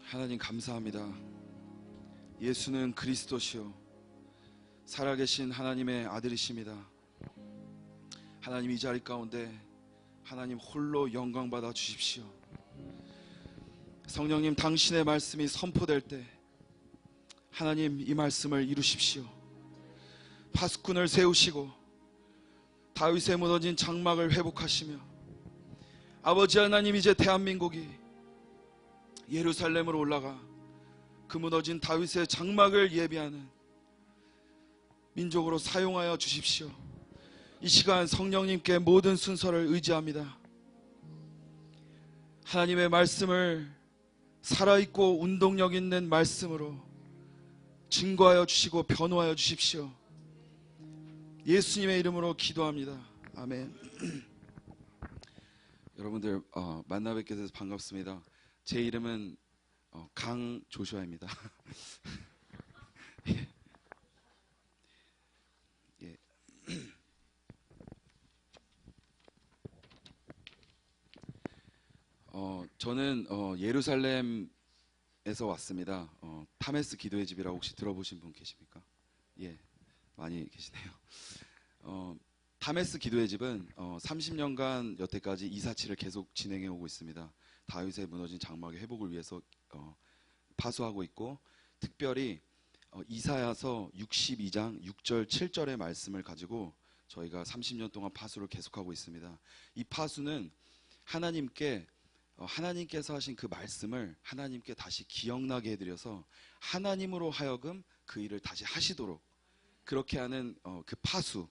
하나님 감사합니다. 예수는 그리스도시요 살아계신 하나님의 아들이십니다. 하나님, 이 자리 가운데 하나님 홀로 영광 받아 주십시오. 성령님, 당신의 말씀이 선포될 때 하나님 이 말씀을 이루십시오. 파수꾼을 세우시고 다윗의 무너진 장막을 회복하시며, 아버지 하나님, 이제 대한민국이 예루살렘으로 올라가 그 무너진 다윗의 장막을 예비하는 민족으로 사용하여 주십시오. 이 시간 성령님께 모든 순서를 의지합니다. 하나님의 말씀을 살아있고 운동력 있는 말씀으로 증거하여 주시고 변호하여 주십시오. 예수님의 이름으로 기도합니다. 아멘. 여러분들 만나 뵙게 돼서 반갑습니다. 제 이름은 강조슈아입니다. 예. 예. 저는 예루살렘에서 왔습니다. 타메스 기도의 집이라고 혹시 들어보신 분 계십니까? 예, 많이 계시네요. 타메스 기도의 집은 30년간 여태까지 이사치를 계속 진행해 오고 있습니다. 다윗의 무너진 장막의 회복을 위해서 파수하고 있고, 특별히 이사야서 62장 6절 7절의 말씀을 가지고 저희가 30년 동안 파수를 계속하고 있습니다. 이 파수는 하나님께서 하신 그 말씀을 하나님께 다시 기억나게 해드려서 하나님으로 하여금 그 일을 다시 하시도록 그렇게 하는 그 파수,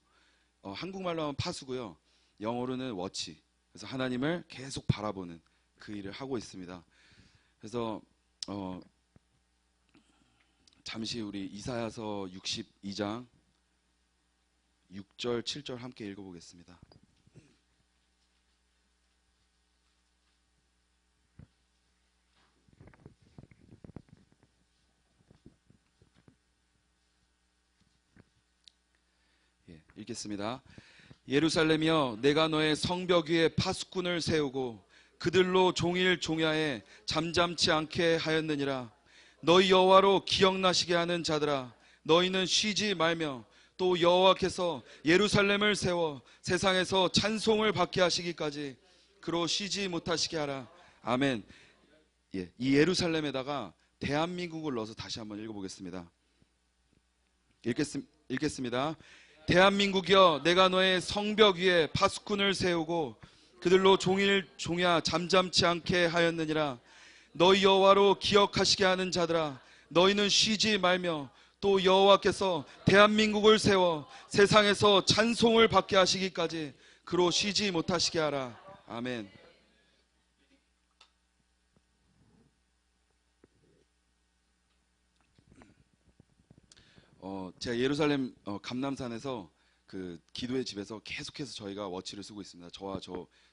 한국말로 하면 파수고요, 영어로는 워치, 그래서 하나님을 계속 바라보는 그 일을 하고 있습니다. 그래서 잠시 우리 이사야서 62장 6절 7절 함께 읽어보겠습니다. 예, 읽겠습니다. 예루살렘이여, 내가 너의 성벽 위에 파수꾼을 세우고 그들로 종일 종야에 잠잠치 않게 하였느니라. 너희 여호와로 기억나시게 하는 자들아, 너희는 쉬지 말며 또 여호와께서 예루살렘을 세워 세상에서 찬송을 받게 하시기까지 그로 쉬지 못하시게 하라. 아멘. 예, 이 예루살렘에다가 대한민국을 넣어서 다시 한번 읽어보겠습니다. 읽겠습니다. 대한민국이여, 내가 너의 성벽 위에 파수꾼을 세우고 그들로 종일 종야 잠잠치 않게 하였느니라. 너희 여호와로 기억하시게 하는 자들아, 너희는 쉬지 말며 또 여호와께서 대한민국을 세워 세상에서 찬송을 받게 하시기까지 그로 쉬지 못하시게 하라. 아멘. 제가 예루살렘 감람산에서 그 기도의 집에서 계속해서 저희가 워치를 쓰고 있습니다.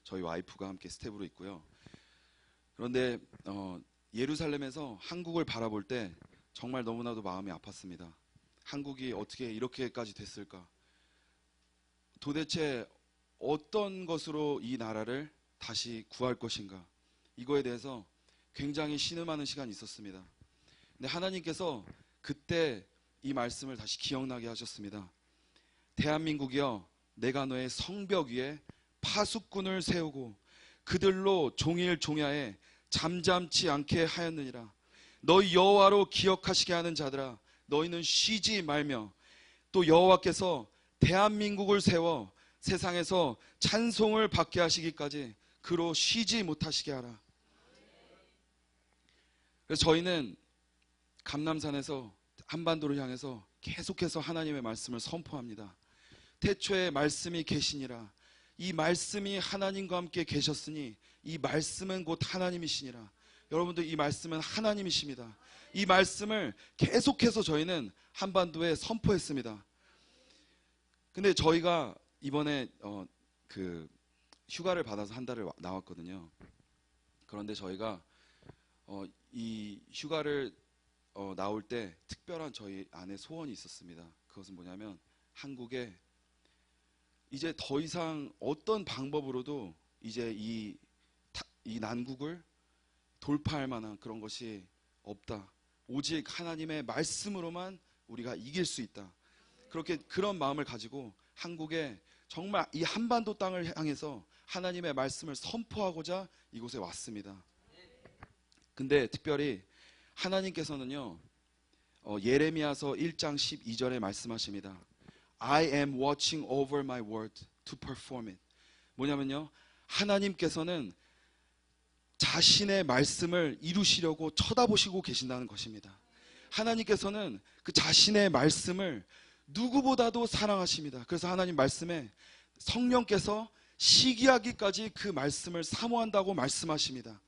저희 와이프가 함께 스텝으로 있고요. 그런데 예루살렘에서 한국을 바라볼 때 정말 너무나도 마음이 아팠습니다. 한국이 어떻게 이렇게까지 됐을까? 도대체 어떤 것으로 이 나라를 다시 구할 것인가? 이거에 대해서 굉장히 신음하는 시간이 있었습니다. 근데 하나님께서 그때 이 말씀을 다시 기억나게 하셨습니다. 대한민국이여, 내가 너의 성벽 위에 파수꾼을 세우고 그들로 종일 종야에 잠잠치 않게 하였느니라. 너희 여호와로 기억하시게 하는 자들아, 너희는 쉬지 말며 또 여호와께서 대한민국을 세워 세상에서 찬송을 받게 하시기까지 그로 쉬지 못하시게 하라. 그래서 저희는 감람산에서 한반도를 향해서 계속해서 하나님의 말씀을 선포합니다. 태초에 말씀이 계시니라. 이 말씀이 하나님과 함께 계셨으니 이 말씀은 곧 하나님이시니라. 여러분들, 이 말씀은 하나님이십니다. 이 말씀을 계속해서 저희는 한반도에 선포했습니다. 근데 저희가 이번에 그 휴가를 받아서 한 달을 나왔거든요. 그런데 저희가 이 휴가를 나올 때 특별한 저희 안에 소원이 있었습니다. 그것은 뭐냐면, 한국에 이제 더 이상 어떤 방법으로도 이제 이 난국을 돌파할 만한 그런 것이 없다. 오직 하나님의 말씀으로만 우리가 이길 수 있다. 그런 마음을 가지고 한국에 정말 이 한반도 땅을 향해서 하나님의 말씀을 선포하고자 이곳에 왔습니다. 근데 특별히 하나님께서는요, 예레미야서 1장 12절에 말씀하십니다. I am watching over my word to perform it. 뭐냐면요, 하나님께서는 자신의 말씀을 이루시려고 쳐다보시고 계신다는 것입니다. 하나님께서는 그 자신의 말씀을 누구보다도 사랑하십니다. 그래서 하나님 말씀에 성령께서 시기하기까지 그 말씀을 사모한다고 말씀하십니다.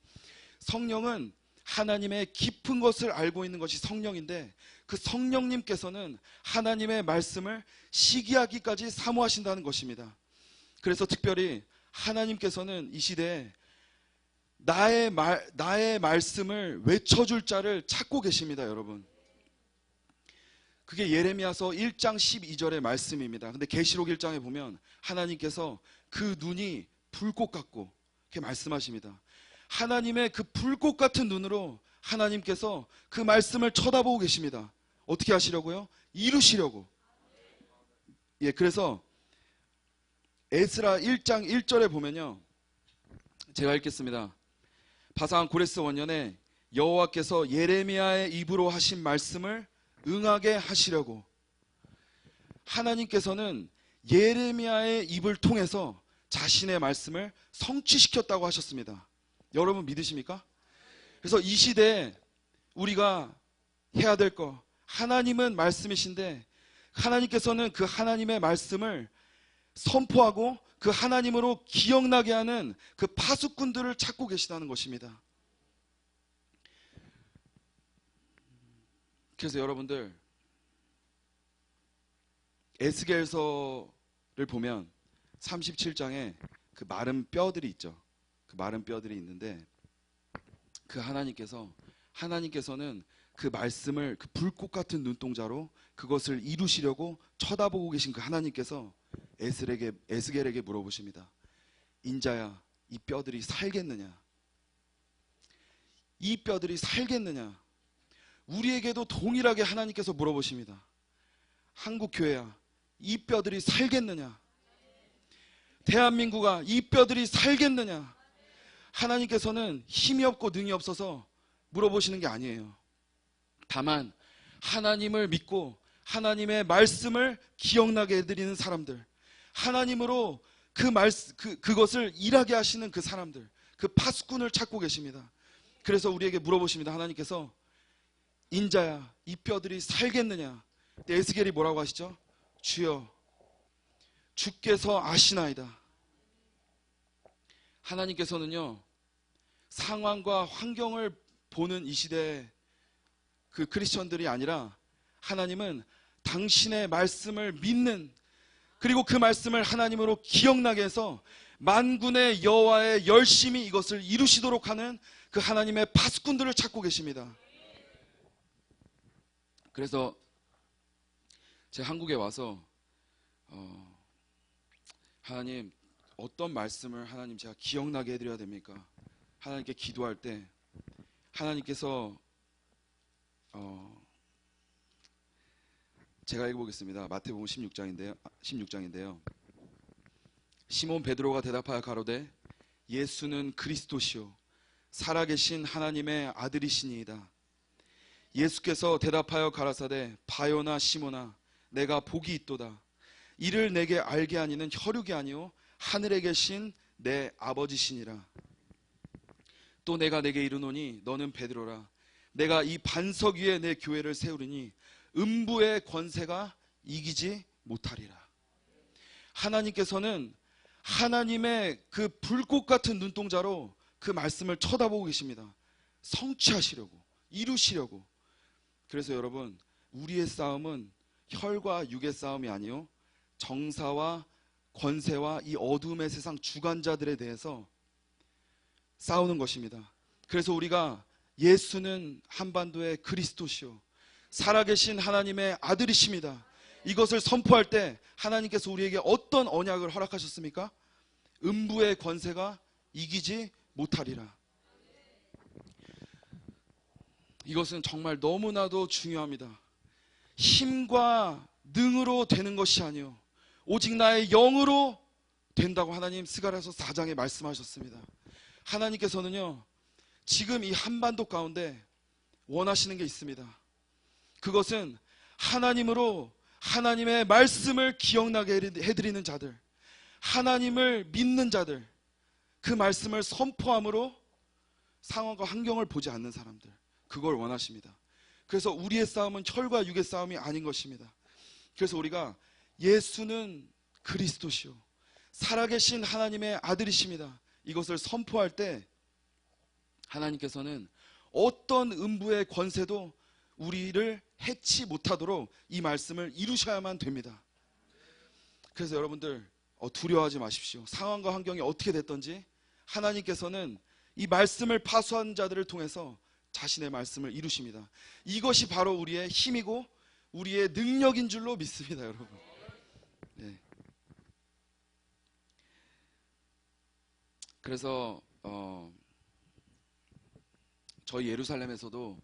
성령은 하나님의 깊은 것을 알고 있는 것이 성령인데, 그 성령님께서는 하나님의 말씀을 시기하기까지 사모하신다는 것입니다. 그래서 특별히 하나님께서는 이 시대에 나의 말씀을 외쳐줄 자를 찾고 계십니다, 여러분. 그게 예레미야서 1장 12절의 말씀입니다. 근데 계시록 1장에 보면 하나님께서 그 눈이 불꽃 같고 이렇게 말씀하십니다. 하나님의 그 불꽃 같은 눈으로 하나님께서 그 말씀을 쳐다보고 계십니다. 어떻게 하시려고요? 이루시려고. 예, 그래서 에스라 1장 1절에 보면요, 제가 읽겠습니다. 바사한 고레스 원년에 여호와께서 예레미야의 입으로 하신 말씀을 응하게 하시려고, 하나님께서는 예레미야의 입을 통해서 자신의 말씀을 성취시켰다고 하셨습니다. 여러분 믿으십니까? 그래서 이 시대에 우리가 해야 될 거, 하나님은 말씀이신데 하나님께서는 그 하나님의 말씀을 선포하고 그 하나님으로 기억나게 하는 그 파수꾼들을 찾고 계시다는 것입니다. 그래서 여러분들, 에스겔서를 보면 37장에 그 마른 뼈들이 있죠. 그 마른 뼈들이 있는데, 그 하나님께서는 그 말씀을 그 불꽃 같은 눈동자로 그것을 이루시려고 쳐다보고 계신 그 하나님께서 에스겔에게 물어보십니다. 인자야, 이 뼈들이 살겠느냐? 이 뼈들이 살겠느냐? 우리에게도 동일하게 하나님께서 물어보십니다. 한국교회야, 이 뼈들이 살겠느냐? 대한민국아, 이 뼈들이 살겠느냐? 하나님께서는 힘이 없고 능이 없어서 물어보시는 게 아니에요. 다만 하나님을 믿고 하나님의 말씀을 기억나게 해드리는 사람들, 하나님으로 그것을 일하게 하시는 그 사람들, 그 파수꾼을 찾고 계십니다. 그래서 우리에게 물어보십니다. 하나님께서 인자야, 이 뼈들이 살겠느냐? 에스겔이 뭐라고 하시죠? 주여, 주께서 아시나이다. 하나님께서는요, 상황과 환경을 보는 이 시대에 그 크리스천들이 아니라 하나님은 당신의 말씀을 믿는, 그리고 그 말씀을 하나님으로 기억나게 해서 만군의 여호와의 열심히 이것을 이루시도록 하는 그 하나님의 파수꾼들을 찾고 계십니다. 그래서 제가 한국에 와서 하나님, 어떤 말씀을 하나님 제가 기억나게 해드려야 됩니까? 하나님께 기도할 때 하나님께서 제가 읽어보겠습니다. 마태복음 16장인데요. 시몬 베드로가 대답하여 가로되 예수는 그리스도시요 살아계신 하나님의 아들이시니이다. 예수께서 대답하여 가라사대 바요나 시몬아, 내가 복이 있도다. 이를 내게 알게 하니는 혈육이 아니요 하늘에 계신 내 아버지시니라. 또 내가 내게 이르노니 너는 베드로라. 내가 이 반석 위에 내 교회를 세우리니 음부의 권세가 이기지 못하리라. 하나님께서는 하나님의 그 불꽃 같은 눈동자로 그 말씀을 쳐다보고 계십니다. 성취하시려고, 이루시려고. 그래서 여러분, 우리의 싸움은 혈과 육의 싸움이 아니요 정사와 권세와 이 어둠의 세상 주관자들에 대해서 싸우는 것입니다. 그래서 우리가 예수는 한반도의 그리스도시요 살아계신 하나님의 아들이십니다, 이것을 선포할 때 하나님께서 우리에게 어떤 언약을 허락하셨습니까? 음부의 권세가 이기지 못하리라. 이것은 정말 너무나도 중요합니다. 힘과 능으로 되는 것이 아니요 오직 나의 영으로 된다고 하나님 스가랴서 4장에 말씀하셨습니다. 하나님께서는요 지금 이 한반도 가운데 원하시는 게 있습니다. 그것은 하나님으로 하나님의 말씀을 기억나게 해드리는 자들, 하나님을 믿는 자들, 그 말씀을 선포함으로 상황과 환경을 보지 않는 사람들, 그걸 원하십니다. 그래서 우리의 싸움은 혈과 육의 싸움이 아닌 것입니다. 그래서 우리가 예수는 그리스도시요 살아계신 하나님의 아들이십니다, 이것을 선포할 때 하나님께서는 어떤 음부의 권세도 우리를 해치 못하도록 이 말씀을 이루셔야만 됩니다. 그래서 여러분들 두려워하지 마십시오. 상황과 환경이 어떻게 됐든지 하나님께서는 이 말씀을 파수한 자들을 통해서 자신의 말씀을 이루십니다. 이것이 바로 우리의 힘이고 우리의 능력인 줄로 믿습니다, 여러분. 네. 그래서 저희 예루살렘에서도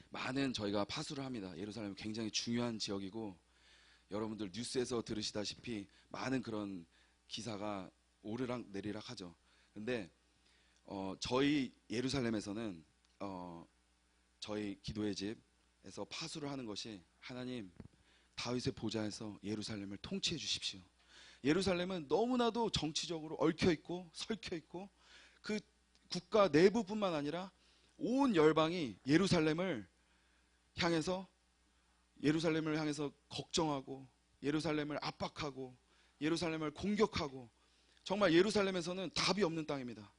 많은 저희가 파수를 합니다. 예루살렘은 굉장히 중요한 지역이고 여러분들 뉴스에서 들으시다시피 많은 그런 기사가 오르락 내리락 하죠. 근데 저희 예루살렘에서는 저희 기도의 집에서 파수를 하는 것이 하나님 다윗의 보좌에서 예루살렘을 통치해 주십시오. 예루살렘은 너무나도 정치적으로 얽혀있고 설켜있고 그 국가 내부뿐만 아니라 온 열방이 예루살렘을 향해서 걱정하고 예루살렘을 압박하고 예루살렘을 공격하고 정말 예루살렘에서는 답이 없는 땅입니다.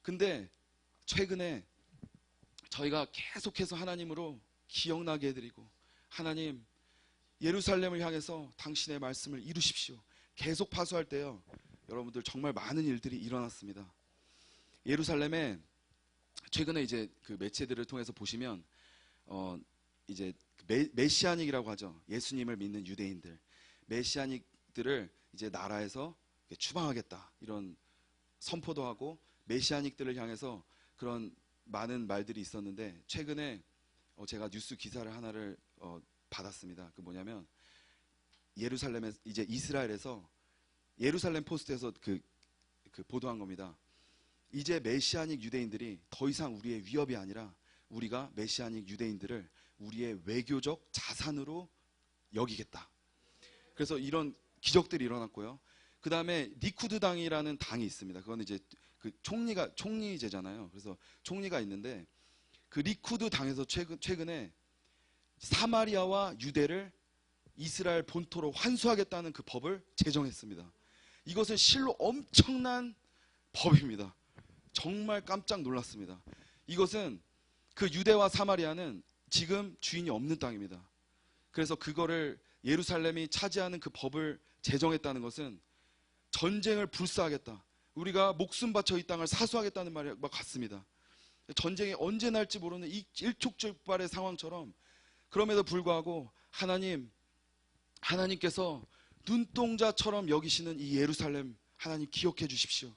근데 최근에 저희가 계속해서 하나님으로 기억나게 해드리고 하나님 예루살렘을 향해서 당신의 말씀을 이루십시오 계속 파수할 때요 여러분들 정말 많은 일들이 일어났습니다. 예루살렘에 최근에 이제 그 매체들을 통해서 보시면 이제 메시아닉이라고 하죠. 예수님을 믿는 유대인들, 메시아닉들을 이제 나라에서 추방하겠다 이런 선포도 하고 메시아닉들을 향해서 그런 많은 말들이 있었는데 최근에 제가 뉴스 기사를 하나를 받았습니다. 그 뭐냐면 예루살렘에 이제 이스라엘에서 예루살렘 포스트에서 그 보도한 겁니다. 이제 메시아닉 유대인들이 더 이상 우리의 위협이 아니라 우리가 메시아닉 유대인들을 우리의 외교적 자산으로 여기겠다. 그래서 이런 기적들이 일어났고요. 그 다음에 리쿠드 당이라는 당이 있습니다. 그건 이제 그 총리제잖아요. 그래서 총리가 있는데 그 리쿠드 당에서 최근에 사마리아와 유대를 이스라엘 본토로 환수하겠다는 그 법을 제정했습니다. 이것은 실로 엄청난 법입니다. 정말 깜짝 놀랐습니다. 이것은 그 유대와 사마리아는 지금 주인이 없는 땅입니다. 그래서 그거를 예루살렘이 차지하는 그 법을 제정했다는 것은 전쟁을 불사하겠다. 우리가 목숨 바쳐 이 땅을 사수하겠다는 말과 같습니다. 전쟁이 언제 날지 모르는 이 일촉즉발의 상황처럼 그럼에도 불구하고 하나님께서 눈동자처럼 여기시는 이 예루살렘 하나님 기억해 주십시오.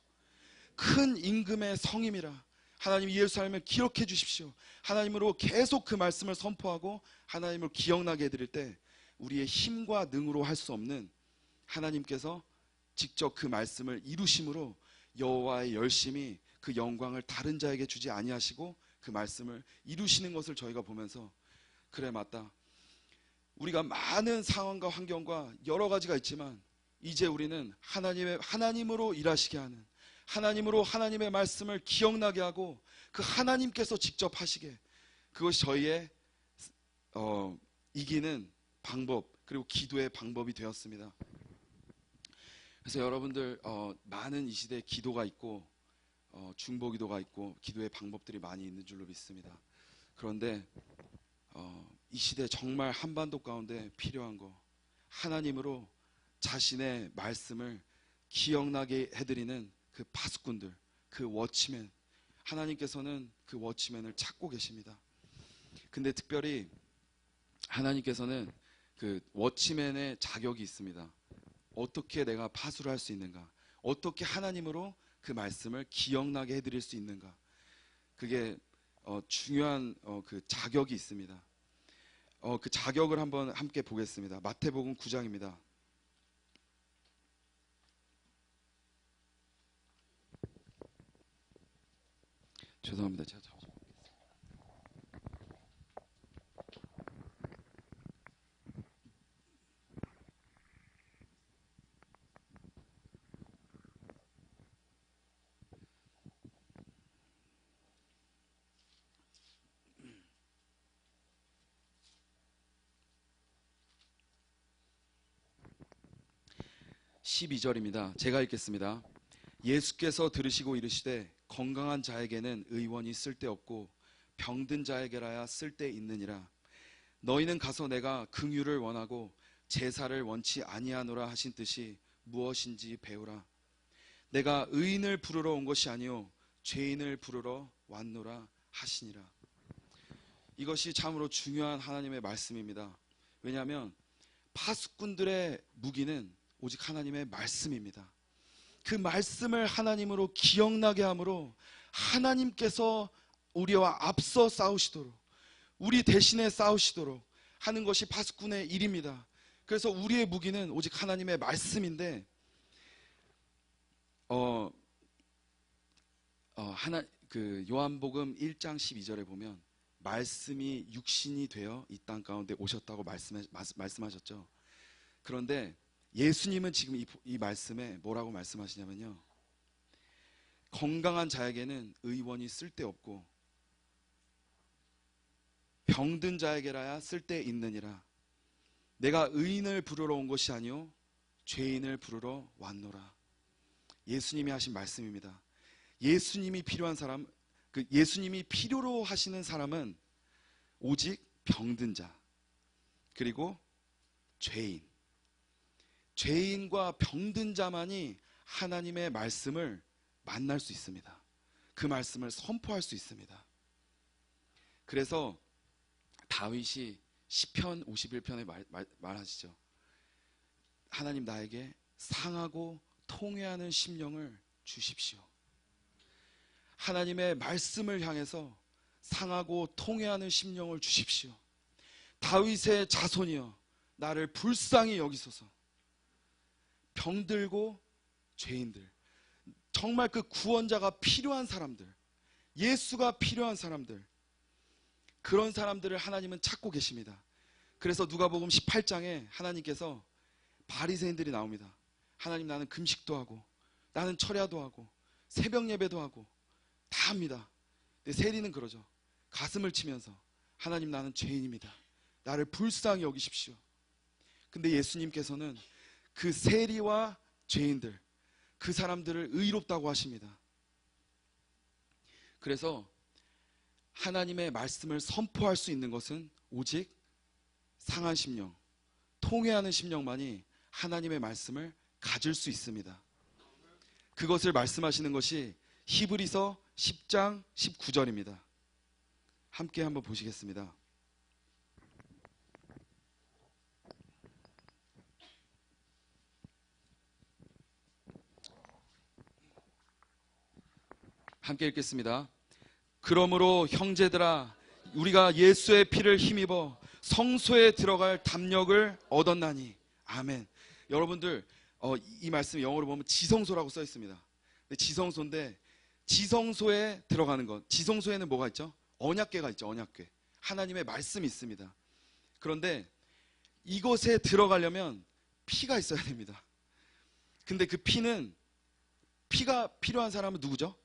큰 임금의 성임이라 하나님 이 예루살렘을 기억해 주십시오. 하나님으로 계속 그 말씀을 선포하고 하나님을 기억나게 해드릴 때 우리의 힘과 능으로 할 수 없는 하나님께서 직접 그 말씀을 이루심으로 여호와의 열심히 그 영광을 다른 자에게 주지 아니하시고 그 말씀을 이루시는 것을 저희가 보면서 그래 맞다. 우리가 많은 상황과 환경과 여러 가지가 있지만 이제 우리는 하나님으로 일하시게 하는 하나님으로 하나님의 말씀을 기억나게 하고 그 하나님께서 직접 하시게 그것이 저희의 이기는 방법 그리고 기도의 방법이 되었습니다. 그래서 여러분들 많은 이 시대에 기도가 있고 중보기도가 있고 기도의 방법들이 많이 있는 줄로 믿습니다. 그런데 이 시대 정말 한반도 가운데 필요한 거 하나님으로 자신의 말씀을 기억나게 해드리는 그 파수꾼들, 그 워치맨 하나님께서는 그 워치맨을 찾고 계십니다. 근데 특별히 하나님께서는 그 워치맨의 자격이 있습니다. 어떻게 내가 파수를 할 수 있는가? 어떻게 하나님으로 그 말씀을 기억나게 해드릴 수 있는가? 그게 중요한 그 자격이 있습니다. 그 자격을 한번 함께 보겠습니다. 마태복음 9장입니다. 죄송합니다. 제가 잡아보겠습니다. 12절입니다. 제가 읽겠습니다. 예수께서 들으시고 이르시되 건강한 자에게는 의원이 쓸데없고 병든 자에게라야 쓸데있느니라. 너희는 가서 내가 긍휼을 원하고 제사를 원치 아니하노라 하신 뜻이 무엇인지 배우라. 내가 의인을 부르러 온 것이 아니요 죄인을 부르러 왔노라 하시니라. 이것이 참으로 중요한 하나님의 말씀입니다. 왜냐하면 파수꾼들의 무기는 오직 하나님의 말씀입니다. 그 말씀을 하나님으로 기억나게 함으로 하나님께서 우리와 앞서 싸우시도록, 우리 대신에 싸우시도록 하는 것이 파수꾼의 일입니다. 그래서 우리의 무기는 오직 하나님의 말씀인데, 요한복음 1장 12절에 보면 말씀이 육신이 되어 이 땅 가운데 오셨다고 말씀하셨죠. 그런데 예수님은 지금 이 말씀에 뭐라고 말씀하시냐면요, 건강한 자에게는 의원이 쓸데없고 병든 자에게라야 쓸데있느니라. 내가 의인을 부르러 온 것이 아니요 죄인을 부르러 왔노라. 예수님이 하신 말씀입니다. 예수님이 필요한 사람, 예수님이 필요로 하시는 사람은 오직 병든 자, 그리고 죄인과 병든 자만이 하나님의 말씀을 만날 수 있습니다. 그 말씀을 선포할 수 있습니다. 그래서 다윗이 시편 51편에 말하시죠. 하나님, 나에게 상하고 통회하는 심령을 주십시오. 하나님의 말씀을 향해서 상하고 통회하는 심령을 주십시오. 다윗의 자손이여, 나를 불쌍히 여기소서. 병들고 죄인들, 정말 그 구원자가 필요한 사람들, 예수가 필요한 사람들, 그런 사람들을 하나님은 찾고 계십니다. 그래서 누가복음 18장에 하나님께서 바리새인들이 나옵니다. 하나님, 나는 금식도 하고 나는 철야도 하고 새벽 예배도 하고 다 합니다. 근데 세리는 그러죠. 가슴을 치면서 하나님, 나는 죄인입니다. 나를 불쌍히 여기십시오. 근데 예수님께서는 그 세리와 죄인들, 그 사람들을 의롭다고 하십니다. 그래서 하나님의 말씀을 선포할 수 있는 것은 오직 상한 심령, 통회하는 심령만이 하나님의 말씀을 가질 수 있습니다. 그것을 말씀하시는 것이 히브리서 10장 19절입니다. 함께 한번 보시겠습니다. 함께 읽겠습니다. 그러므로 형제들아, 우리가 예수의 피를 힘입어 성소에 들어갈 담력을 얻었나니. 아멘. 여러분들, 이 말씀 영어로 보면 지성소라고 써 있습니다. 지성소인데, 지성소에 들어가는 것, 지성소에는 뭐가 있죠? 언약궤가 있죠. 언약궤, 하나님의 말씀이 있습니다. 그런데 이곳에 들어가려면 피가 있어야 됩니다. 근데 그 피가 필요한 사람은 누구죠?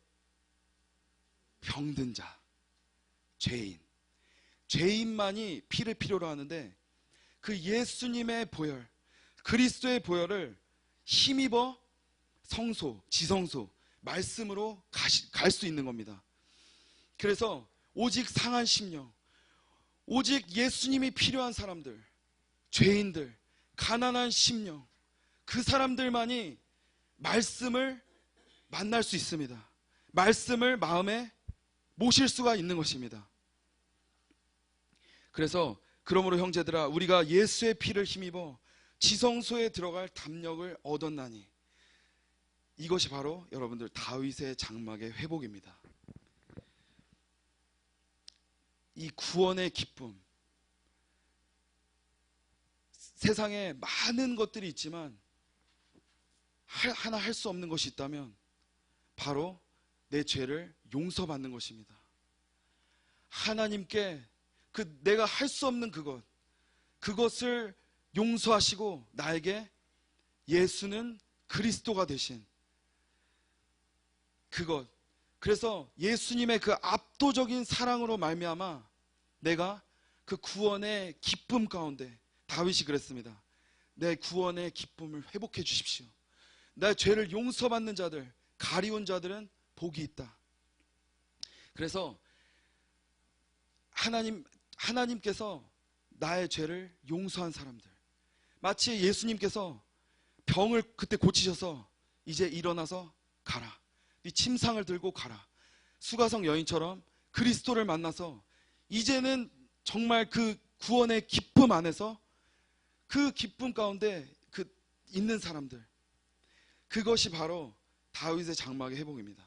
병든 자, 죄인만이 피를 필요로 하는데, 그 예수님의 보혈, 그리스도의 보혈을 힘입어 성소, 지성소, 말씀으로 갈 수 있는 겁니다. 그래서 오직 상한 심령, 오직 예수님이 필요한 사람들, 죄인들, 가난한 심령, 그 사람들만이 말씀을 만날 수 있습니다. 말씀을 마음에 모실 수가 있는 것입니다. 그래서 그러므로 형제들아, 우리가 예수의 피를 힘입어 지성소에 들어갈 담력을 얻었나니. 이것이 바로 여러분들 다윗의 장막의 회복입니다. 이 구원의 기쁨, 세상에 많은 것들이 있지만 하나 할 수 없는 것이 있다면 바로 내 죄를 용서받는 것입니다. 하나님께 내가 할 수 없는 그것을 용서하시고 나에게 예수는 그리스도가 되신 그것, 그래서 예수님의 그 압도적인 사랑으로 말미암아 내가 그 구원의 기쁨 가운데, 다윗이 그랬습니다. 내 구원의 기쁨을 회복해 주십시오. 내 죄를 용서받는 자들, 가리운 자들은 복이 있다. 그래서 하나님께서 나의 죄를 용서한 사람들, 마치 예수님께서 병을 그때 고치셔서 이제 일어나서 가라, 네 침상을 들고 가라, 수가성 여인처럼 그리스도를 만나서 이제는 정말 그 구원의 기쁨 안에서 그 기쁨 가운데 있는 사람들, 그것이 바로 다윗의 장막의 회복입니다.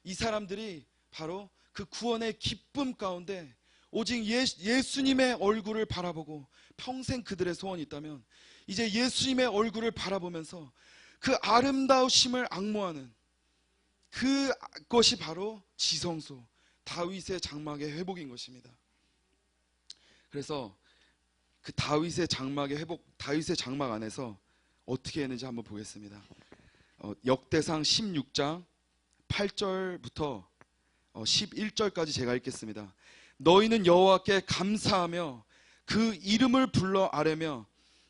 이 사람들이 바로 그 구원의 기쁨 가운데 오직 예수님의 얼굴을 바라보고, 평생 그들의 소원이 있다면 이제 예수님의 얼굴을 바라보면서 그 아름다우심을 앙모하는 그것이 바로 지성소, 다윗의 장막의 회복인 것입니다. 그래서 그 다윗의 장막의 회복, 다윗의 장막 안에서 어떻게 했는지 한번 보겠습니다. 역대상 16장 8절부터 11절까지 제가 읽겠습니다. 너희는 여호와께 감사하며 그 이름을 불러 아뢰며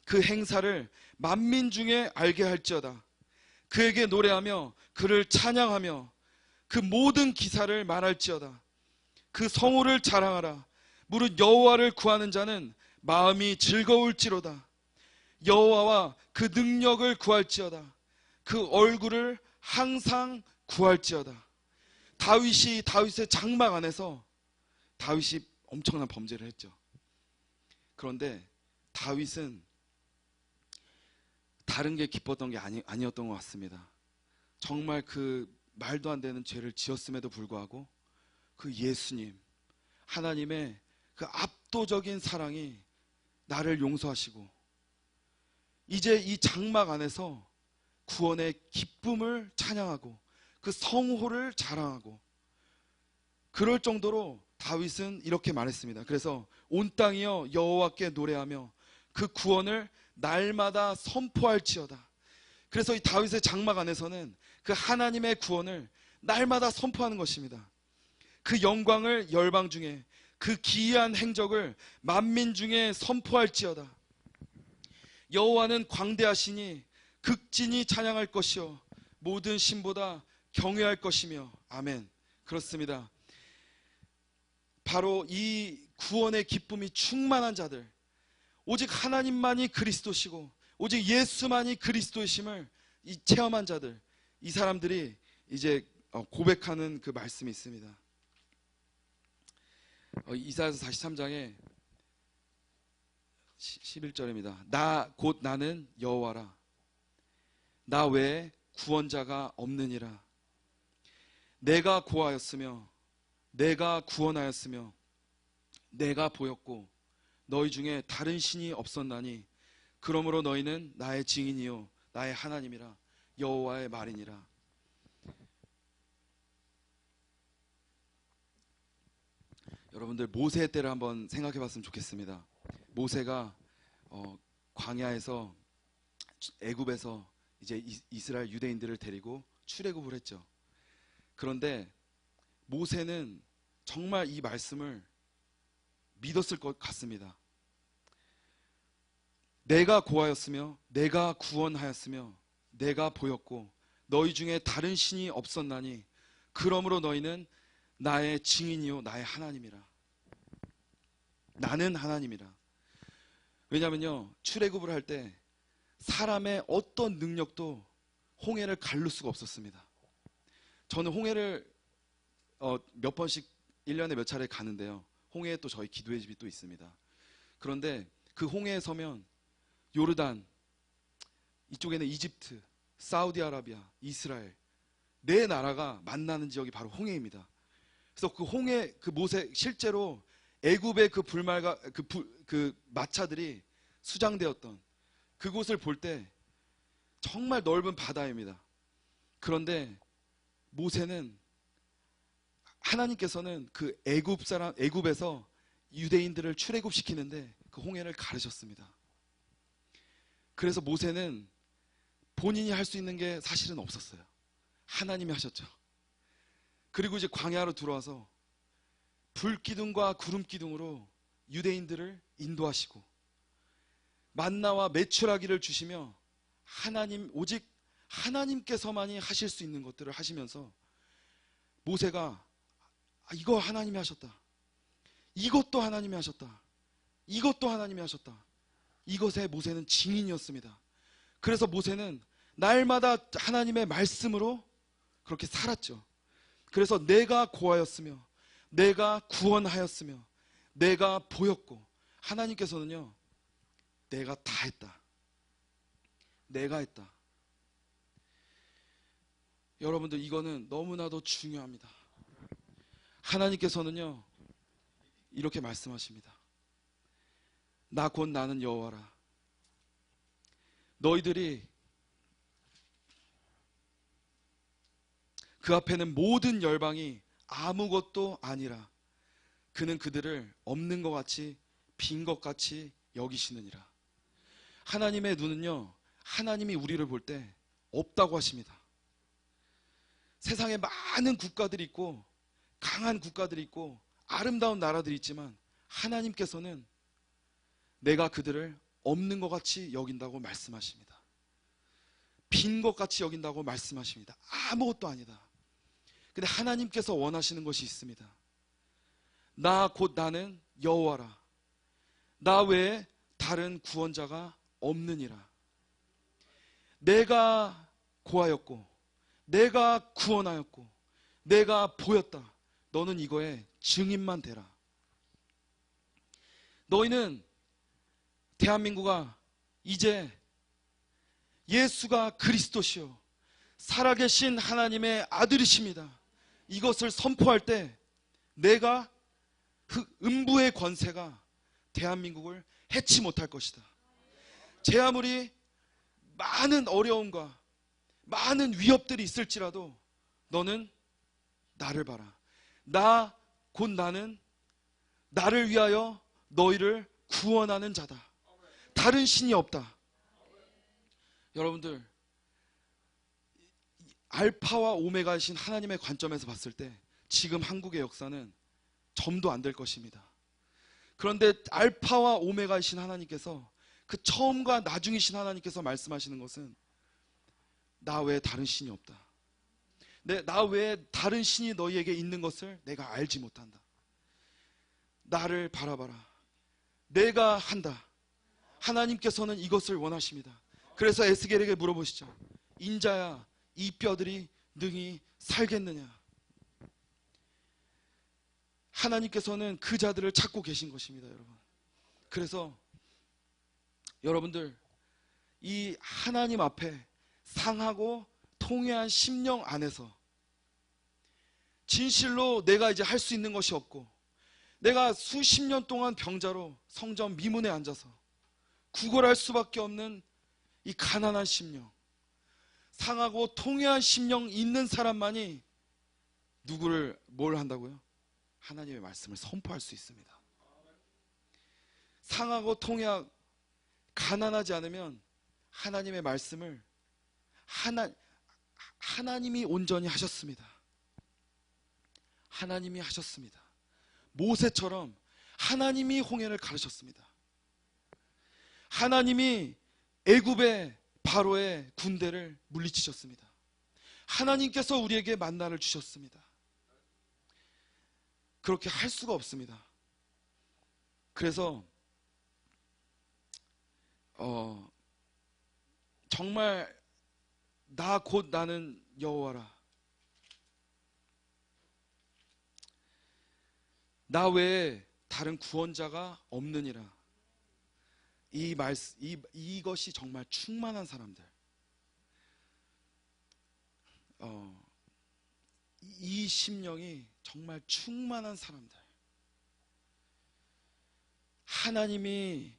그 행사를 만민 중에 알게 할지어다. 그에게 노래하며 그를 찬양하며 그 모든 기사를 말할지어다. 그 성호를 자랑하라. 무릇 여호와를 구하는 자는 마음이 즐거울지로다. 여호와와 그 능력을 구할지어다. 그 얼굴을 항상 구할지어다. 다윗의 장막 안에서 다윗이 엄청난 범죄를 했죠. 그런데 다윗은 다른 게 기뻤던 게 아니었던 것 같습니다. 정말 그 말도 안 되는 죄를 지었음에도 불구하고 그 예수님, 하나님의 그 압도적인 사랑이 나를 용서하시고 이제 이 장막 안에서 구원의 기쁨을 찬양하고 그 성호를 자랑하고, 그럴 정도로 다윗은 이렇게 말했습니다. 그래서 온 땅이여 여호와께 노래하며 그 구원을 날마다 선포할지어다. 그래서 이 다윗의 장막 안에서는 그 하나님의 구원을 날마다 선포하는 것입니다. 그 영광을 열방 중에, 그 기이한 행적을 만민 중에 선포할지어다. 여호와는 광대하시니 극진히 찬양할 것이요 모든 신보다 경외할 것이며. 아멘. 그렇습니다. 바로 이 구원의 기쁨이 충만한 자들, 오직 하나님만이 그리스도시고 오직 예수만이 그리스도이심을 체험한 자들, 이 사람들이 이제 고백하는 그 말씀이 있습니다. 이사야서 43장에 11절입니다. 곧 나는 여호와라. 나 외에 구원자가 없느니라. 내가 고하였으며 내가 구원하였으며 내가 보였고 너희 중에 다른 신이 없었나니 그러므로 너희는 나의 증인이요 나의 하나님이라. 여호와의 말이니라. 여러분들 모세의 때를 한번 생각해 봤으면 좋겠습니다. 모세가 광야에서, 애굽에서 이제 이스라엘 유대인들을 데리고 출애굽을 했죠. 그런데 모세는 정말 이 말씀을 믿었을 것 같습니다. 내가 고하였으며 내가 구원하였으며 내가 보였고 너희 중에 다른 신이 없었나니 그러므로 너희는 나의 증인이요 나의 하나님이라. 나는 하나님이라. 왜냐하면요, 출애굽을 할 때 사람의 어떤 능력도 홍해를 가를 수가 없었습니다. 저는 홍해를 몇 번씩 1년에 몇 차례 가는데요, 홍해에 또 저희 기도의 집이 또 있습니다. 그런데 그 홍해에 서면 요르단, 이쪽에는 이집트, 사우디아라비아, 이스라엘, 네 나라가 만나는 지역이 바로 홍해입니다. 그래서 그 홍해, 그 모세 실제로 애굽의 그 불말과 그 마차들이 수장되었던 그곳을 볼 때 정말 넓은 바다입니다. 그런데 모세는, 하나님께서는 그 애굽에서 유대인들을 출애굽시키는데 그 홍해를 가르셨습니다. 그래서 모세는 본인이 할 수 있는 게 사실은 없었어요. 하나님이 하셨죠. 그리고 이제 광야로 들어와서 불기둥과 구름기둥으로 유대인들을 인도하시고 만나와 메추라기를 주시며 오직 하나님께서만이 하실 수 있는 것들을 하시면서 모세가 이거 하나님이 하셨다, 이것도 하나님이 하셨다, 이것도 하나님이 하셨다, 이것에 모세는 증인이었습니다. 그래서 모세는 날마다 하나님의 말씀으로 그렇게 살았죠. 그래서 내가 고하였으며 내가 구원하였으며 내가 보였고, 하나님께서는요, 내가 다 했다, 내가 했다. 여러분들, 이거는 너무나도 중요합니다. 하나님께서는요 이렇게 말씀하십니다. 나 곧 나는 여호와라. 너희들이 그 앞에는 모든 열방이 아무것도 아니라 그는 그들을 없는 것 같이 빈 것 같이 여기시느니라. 하나님의 눈은요, 하나님이 우리를 볼 때 없다고 하십니다. 세상에 많은 국가들이 있고 강한 국가들이 있고 아름다운 나라들이 있지만 하나님께서는 내가 그들을 없는 것 같이 여긴다고 말씀하십니다. 빈 것 같이 여긴다고 말씀하십니다. 아무것도 아니다. 근데 하나님께서 원하시는 것이 있습니다. 나 곧 나는 여호와라. 나 외에 다른 구원자가 없느니라. 내가 고하였고 내가 구원하였고 내가 보였다. 너는 이거에 증인만 되라. 너희는, 대한민국아, 이제 예수가 그리스도시요 살아계신 하나님의 아들이십니다. 이것을 선포할 때 내가 음부의 권세가 대한민국을 해치 못할 것이다. 제 아무리 많은 어려움과 많은 위협들이 있을지라도 너는 나를 봐라. 나 곧 나는 나를 위하여 너희를 구원하는 자다. 다른 신이 없다. 여러분들, 알파와 오메가이신 하나님의 관점에서 봤을 때 지금 한국의 역사는 점도 안 될 것입니다. 그런데 알파와 오메가이신 하나님께서, 그 처음과 나중이신 하나님께서 말씀하시는 것은 나 외에 다른 신이 없다. 나 외에 다른 신이 너희에게 있는 것을 내가 알지 못한다. 나를 바라봐라. 내가 한다. 하나님께서는 이것을 원하십니다. 그래서 에스겔에게 물어보시죠. 인자야, 이 뼈들이 능히 살겠느냐. 하나님께서는 그 자들을 찾고 계신 것입니다, 여러분. 그래서 여러분들, 이 하나님 앞에 상하고 통회한 심령 안에서 진실로 내가 이제 할 수 있는 것이 없고 내가 수십 년 동안 병자로 성전 미문에 앉아서 구걸할 수밖에 없는 이 가난한 심령, 상하고 통회한 심령 있는 사람만이 뭘 한다고요? 하나님의 말씀을 선포할 수 있습니다. 상하고 통회하고 가난하지 않으면 하나님의 말씀을 하나님이 온전히 하셨습니다. 하나님이 하셨습니다. 모세처럼 하나님이 홍해를 가르셨습니다. 하나님이 애굽의 바로의 군대를 물리치셨습니다. 하나님께서 우리에게 만나를 주셨습니다. 그렇게 할 수가 없습니다. 그래서 정말 나 곧 나는 여호와라. 나 외에 다른 구원자가 없느니라. 이것이 정말 충만한 사람들, 이 심령이 정말 충만한 사람들, 하나님이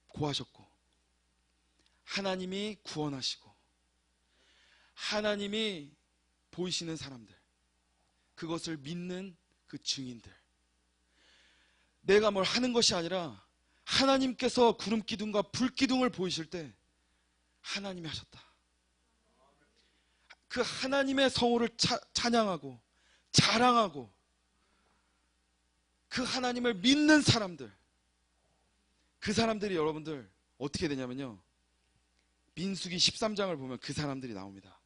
고하셨고, 하나님이 구원하시고, 하나님이 보이시는 사람들, 그것을 믿는 그 증인들, 내가 뭘 하는 것이 아니라 하나님께서 구름 기둥과 불 기둥을 보이실 때 하나님이 하셨다. 그 하나님의 성호를 찬양하고 자랑하고 그 하나님을 믿는 사람들, 그 사람들이 여러분들 어떻게 되냐면요, 민수기 13장을 보면 그 사람들이 나옵니다.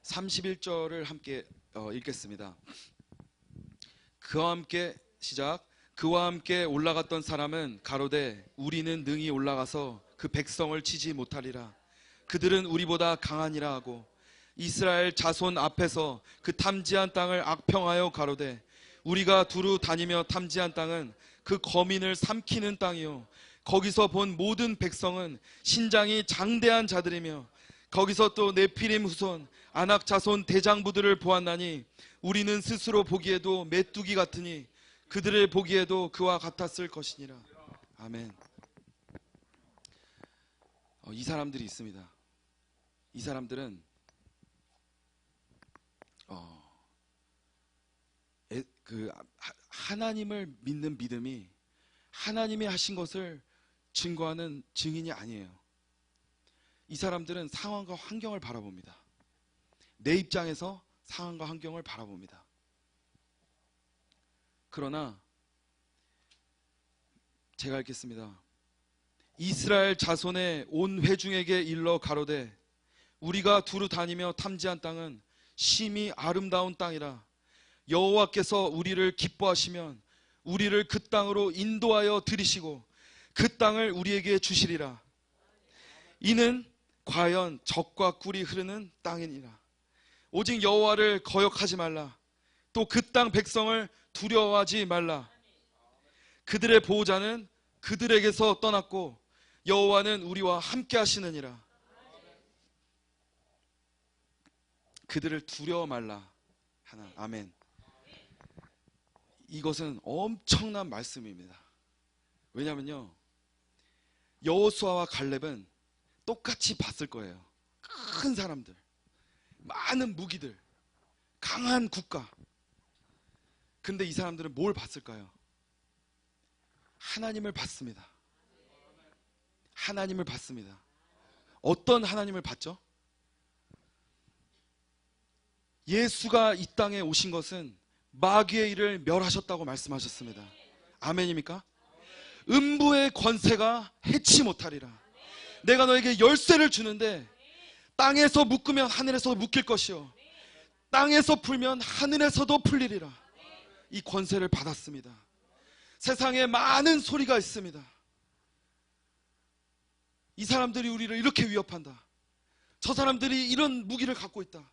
(31절을) 함께 읽겠습니다. 그와 함께 시작. 그와 함께 올라갔던 사람은 가로되 우리는 능히 올라가서 그 백성을 치지 못하리라. 그들은 우리보다 강하니라 하고, 이스라엘 자손 앞에서 그 탐지한 땅을 악평하여 가로되 우리가 두루 다니며 탐지한 땅은 그 거민을 삼키는 땅이요, 거기서 본 모든 백성은 신장이 장대한 자들이며, 거기서 또 네피림 후손 아낙 자손 대장부들을 보았나니 우리는 스스로 보기에도 메뚜기 같으니 그들을 보기에도 그와 같았을 것이니라. 아멘. 이 사람들이 있습니다. 이 사람들은 하나님을 믿는 믿음이 하나님이 하신 것을 증거하는 증인이 아니에요. 이 사람들은 상황과 환경을 바라봅니다. 내 입장에서 상황과 환경을 바라봅니다. 그러나 제가 읽겠습니다. 이스라엘 자손의 온 회중에게 일러 가로되 우리가 두루 다니며 탐지한 땅은 심히 아름다운 땅이라. 여호와께서 우리를 기뻐하시면 우리를 그 땅으로 인도하여 들이시고 그 땅을 우리에게 주시리라. 이는 과연 젖과 꿀이 흐르는 땅이니라. 오직 여호와를 거역하지 말라. 또 그 땅 백성을 두려워하지 말라. 그들의 보호자는 그들에게서 떠났고 여호와는 우리와 함께 하시느니라. 그들을 두려워 말라 하나. 아멘. 이것은 엄청난 말씀입니다. 왜냐하면요, 여호수아와 갈렙은 똑같이 봤을 거예요. 큰 사람들, 많은 무기들, 강한 국가. 근데 이 사람들은 뭘 봤을까요? 하나님을 봤습니다. 하나님을 봤습니다. 어떤 하나님을 봤죠? 예수가 이 땅에 오신 것은 마귀의 일을 멸하셨다고 말씀하셨습니다. 아멘입니까? 음부의 권세가 해치 못하리라. 내가 너에게 열쇠를 주는데 땅에서 묶으면 하늘에서 묶일 것이요, 땅에서 풀면 하늘에서도 풀리리라. 이 권세를 받았습니다. 세상에 많은 소리가 있습니다. 이 사람들이 우리를 이렇게 위협한다. 저 사람들이 이런 무기를 갖고 있다.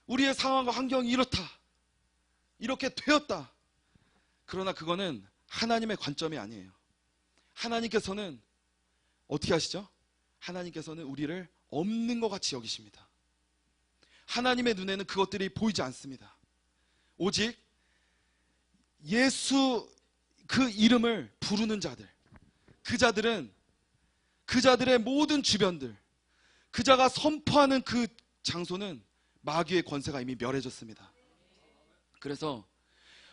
우리의 상황과 환경이 이렇다. 이렇게 되었다. 그러나 그거는 하나님의 관점이 아니에요. 하나님께서는 어떻게 하시죠? 하나님께서는 우리를 없는 것 같이 여기십니다. 하나님의 눈에는 그것들이 보이지 않습니다. 오직 예수 그 이름을 부르는 자들, 그 자들은 그 자들의 모든 주변들, 그 자가 선포하는 그 장소는 마귀의 권세가 이미 멸해졌습니다. 그래서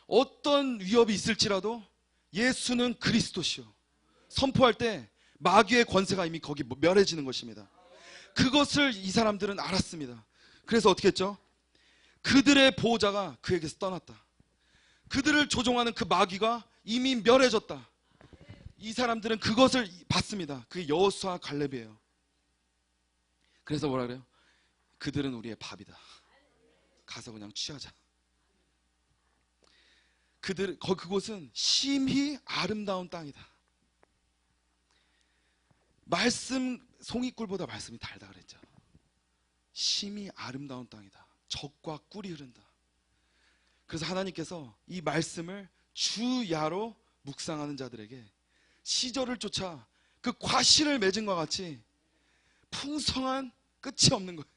어떤 위협이 있을지라도 예수는 그리스도시요, 선포할 때 마귀의 권세가 이미 거기 멸해지는 것입니다. 그것을 이 사람들은 알았습니다. 그래서 어떻게 했죠? 그들의 보호자가 그에게서 떠났다. 그들을 조종하는 그 마귀가 이미 멸해졌다. 이 사람들은 그것을 봤습니다. 그게 여호수아 갈렙이에요. 그래서 뭐라 그래요? 그들은 우리의 밥이다. 가서 그냥 취하자. 그곳은 심히 아름다운 땅이다. 말씀, 송이꿀보다 말씀이 달다 그랬죠. 심히 아름다운 땅이다. 젖과 꿀이 흐른다. 그래서 하나님께서 이 말씀을 주야로 묵상하는 자들에게 시절을 쫓아 그 과실을 맺은 것 같이 풍성한 끝이 없는 거예요.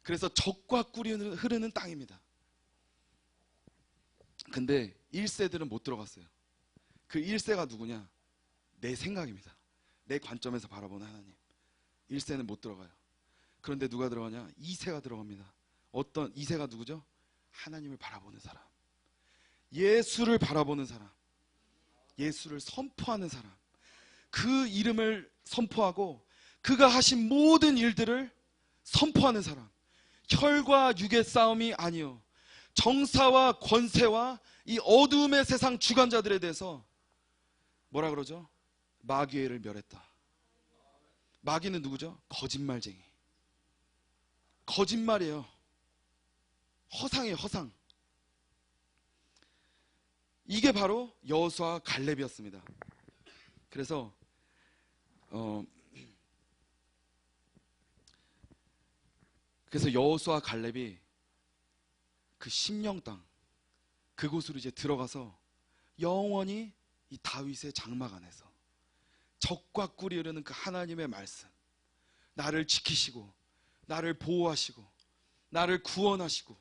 그래서 젖과 꿀이 흐르는 땅입니다. 근데 1세들은 못 들어갔어요. 그 1세가 누구냐? 내 생각입니다. 내 관점에서 바라보는 하나님. 1세는 못 들어가요. 그런데 누가 들어가냐? 2세가 들어갑니다. 어떤 2세가 누구죠? 하나님을 바라보는 사람, 예수를 바라보는 사람, 예수를 선포하는 사람, 그 이름을 선포하고 그가 하신 모든 일들을 선포하는 사람. 혈과 육의 싸움이 아니요 정사와 권세와 이 어두움의 세상 주관자들에 대해서 뭐라 그러죠? 마귀를 멸했다. 마귀는 누구죠? 거짓말쟁이. 거짓말이에요. 허상이에요, 허상. 이게 바로 여호수아 갈렙이었습니다. 그래서 여호수아 갈렙이 그 심령 땅 그곳으로 이제 들어가서 영원히 이 다윗의 장막 안에서 젖과 꿀이 흐르는 그 하나님의 말씀, 나를 지키시고 나를 보호하시고 나를 구원하시고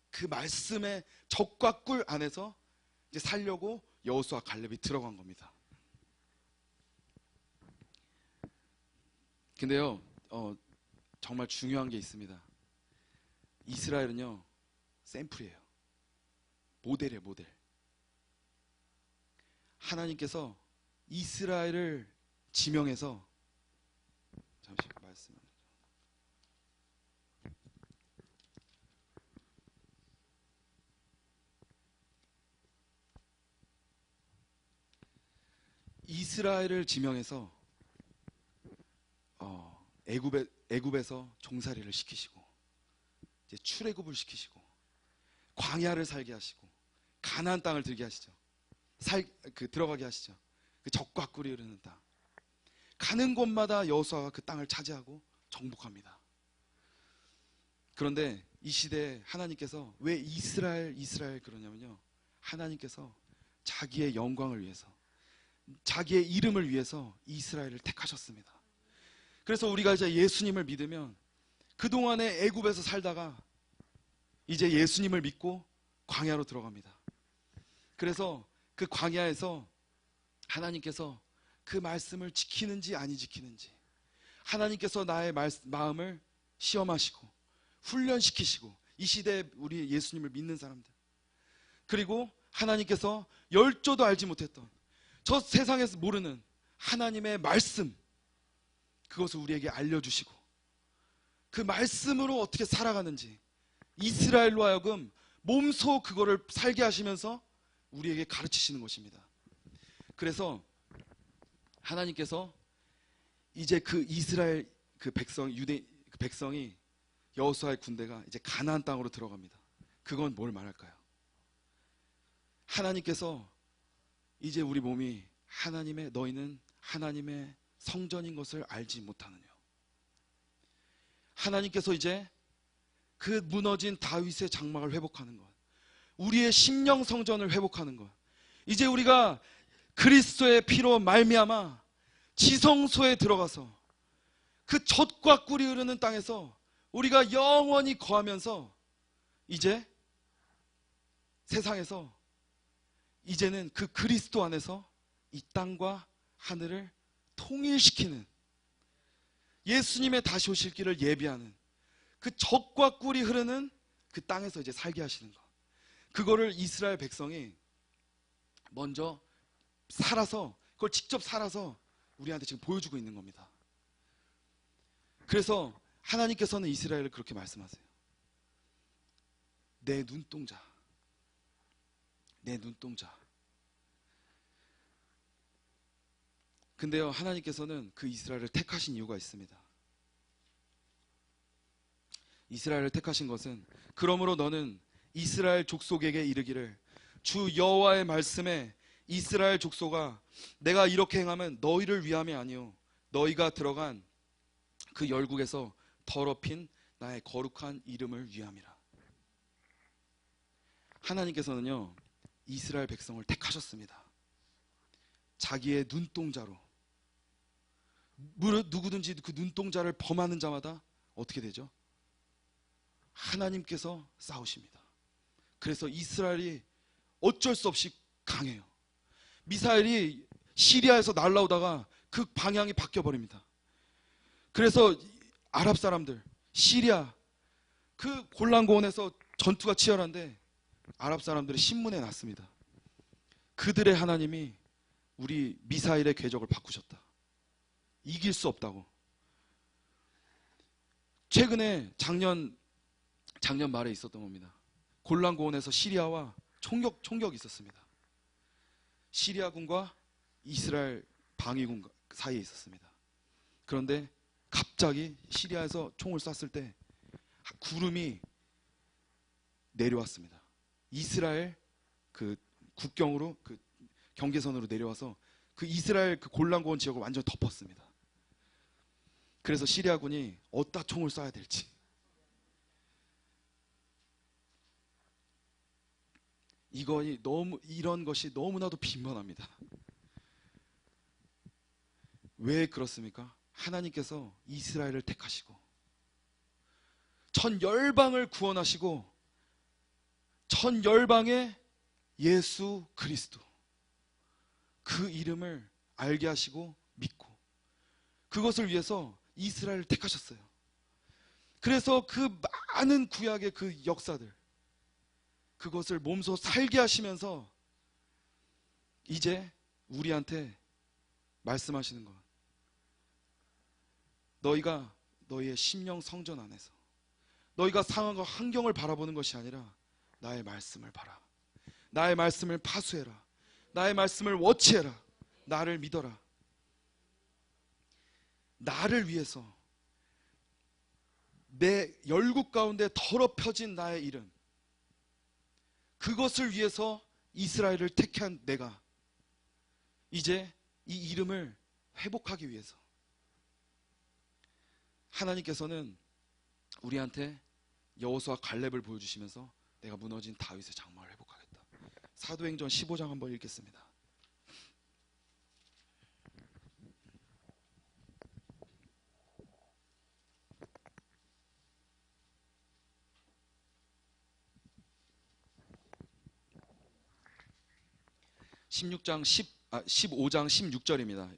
그 말씀의 젖과 꿀 안에서 이제 살려고 여호수아 갈렙이 들어간 겁니다. 근데요, 정말 중요한 게 있습니다. 이스라엘은요, 샘플이에요. 모델이에요, 모델. 하나님께서 이스라엘을 지명해서, 잠시 말씀. 이스라엘을 지명해서 애굽에서 종살이를 시키시고 이제 출애굽을 시키시고 광야를 살게 하시고 가나안 땅을 들게 하시죠. 들어가게 하시죠. 그 젖과 꿀이 흐르는 땅. 가는 곳마다 여호수아가 그 땅을 차지하고 정복합니다. 그런데 이 시대에 하나님께서 왜 이스라엘 그러냐면요, 하나님께서 자기의 영광을 위해서, 자기의 이름을 위해서 이스라엘을 택하셨습니다. 그래서 우리가 이제 예수님을 믿으면 그동안에 애굽에서 살다가 이제 예수님을 믿고 광야로 들어갑니다. 그래서 그 광야에서 하나님께서 그 말씀을 지키는지 아니 지키는지, 하나님께서 나의 마음을 시험하시고 훈련시키시고, 이 시대에 우리 예수님을 믿는 사람들, 그리고 하나님께서 열조도 알지 못했던 저 세상에서 모르는 하나님의 말씀, 그것을 우리에게 알려주시고 그 말씀으로 어떻게 살아가는지 이스라엘로 하여금 몸소 그거를 살게 하시면서 우리에게 가르치시는 것입니다. 그래서 하나님께서 이제 그 이스라엘 그 백성, 유대 그 백성이, 여호수아의 군대가 이제 가나안 땅으로 들어갑니다. 그건 뭘 말할까요? 하나님께서 이제 우리 몸이 너희는 하나님의 성전인 것을 알지 못하느냐. 하나님께서 이제 그 무너진 다윗의 장막을 회복하는 것, 우리의 심령 성전을 회복하는 것, 이제 우리가 그리스도의 피로 말미암아 지성소에 들어가서 그 젖과 꿀이 흐르는 땅에서 우리가 영원히 거하면서 이제 세상에서 이제는 그 그리스도 안에서 이 땅과 하늘을 통일시키는, 예수님의 다시 오실 길을 예비하는 그 젖과 꿀이 흐르는 그 땅에서 이제 살게 하시는 것, 그거를 이스라엘 백성이 먼저 살아서, 그걸 직접 살아서 우리한테 지금 보여주고 있는 겁니다. 그래서 하나님께서는 이스라엘을 그렇게 말씀하세요. 내 눈동자, 내 눈동자. 근데요, 하나님께서는 그 이스라엘을 택하신 이유가 있습니다. 이스라엘을 택하신 것은, 그러므로 너는 이스라엘 족속에게 이르기를, 주 여호와의 말씀에 이스라엘 족속아, 내가 이렇게 행하면 너희를 위함이 아니요 너희가 들어간 그 열국에서 더럽힌 나의 거룩한 이름을 위함이라. 하나님께서는요, 이스라엘 백성을 택하셨습니다. 자기의 눈동자로. 누구든지 그 눈동자를 범하는 자마다 어떻게 되죠? 하나님께서 싸우십니다. 그래서 이스라엘이 어쩔 수 없이 강해요. 미사일이 시리아에서 날아오다가 그 방향이 바뀌어버립니다. 그래서 아랍 사람들, 시리아 그 골란고원에서 전투가 치열한데 아랍 사람들이 신문에 났습니다. 그들의 하나님이 우리 미사일의 궤적을 바꾸셨다. 이길 수 없다고. 최근에 작년 말에 있었던 겁니다. 골란고원에서 시리아와 총격이 있었습니다. 시리아군과 이스라엘 방위군 사이에 있었습니다. 그런데 갑자기 시리아에서 총을 쐈을 때 구름이 내려왔습니다. 이스라엘 그 국경으로 그 경계선으로 내려와서 그 이스라엘 그 골란고원 지역을 완전히 덮었습니다. 그래서 시리아군이 어디다 총을 쏴야 될지. 이런 것이 너무나도 빈번합니다. 왜 그렇습니까? 하나님께서 이스라엘을 택하시고 전 열방을 구원하시고 전 열방의 예수 그리스도 그 이름을 알게 하시고 믿고 그것을 위해서 이스라엘을 택하셨어요. 그래서 그 많은 구약의 그 역사들 그것을 몸소 살게 하시면서 이제 우리한테 말씀하시는 것, 너희가 너희의 심령 성전 안에서 너희가 상황과 환경을 바라보는 것이 아니라 나의 말씀을 봐라. 나의 말씀을 파수해라. 나의 말씀을 워치해라. 나를 믿어라. 나를 위해서 내 열국 가운데 더럽혀진 나의 이름, 그것을 위해서 이스라엘을 택한 내가 이제 이 이름을 회복하기 위해서 하나님께서는 우리한테 여호수아 갈렙을 보여주시면서 내가 무너진 다윗의 장막을 회복하겠다. 사도행전 15장 한번 읽겠습니다. (15장 16절입니다)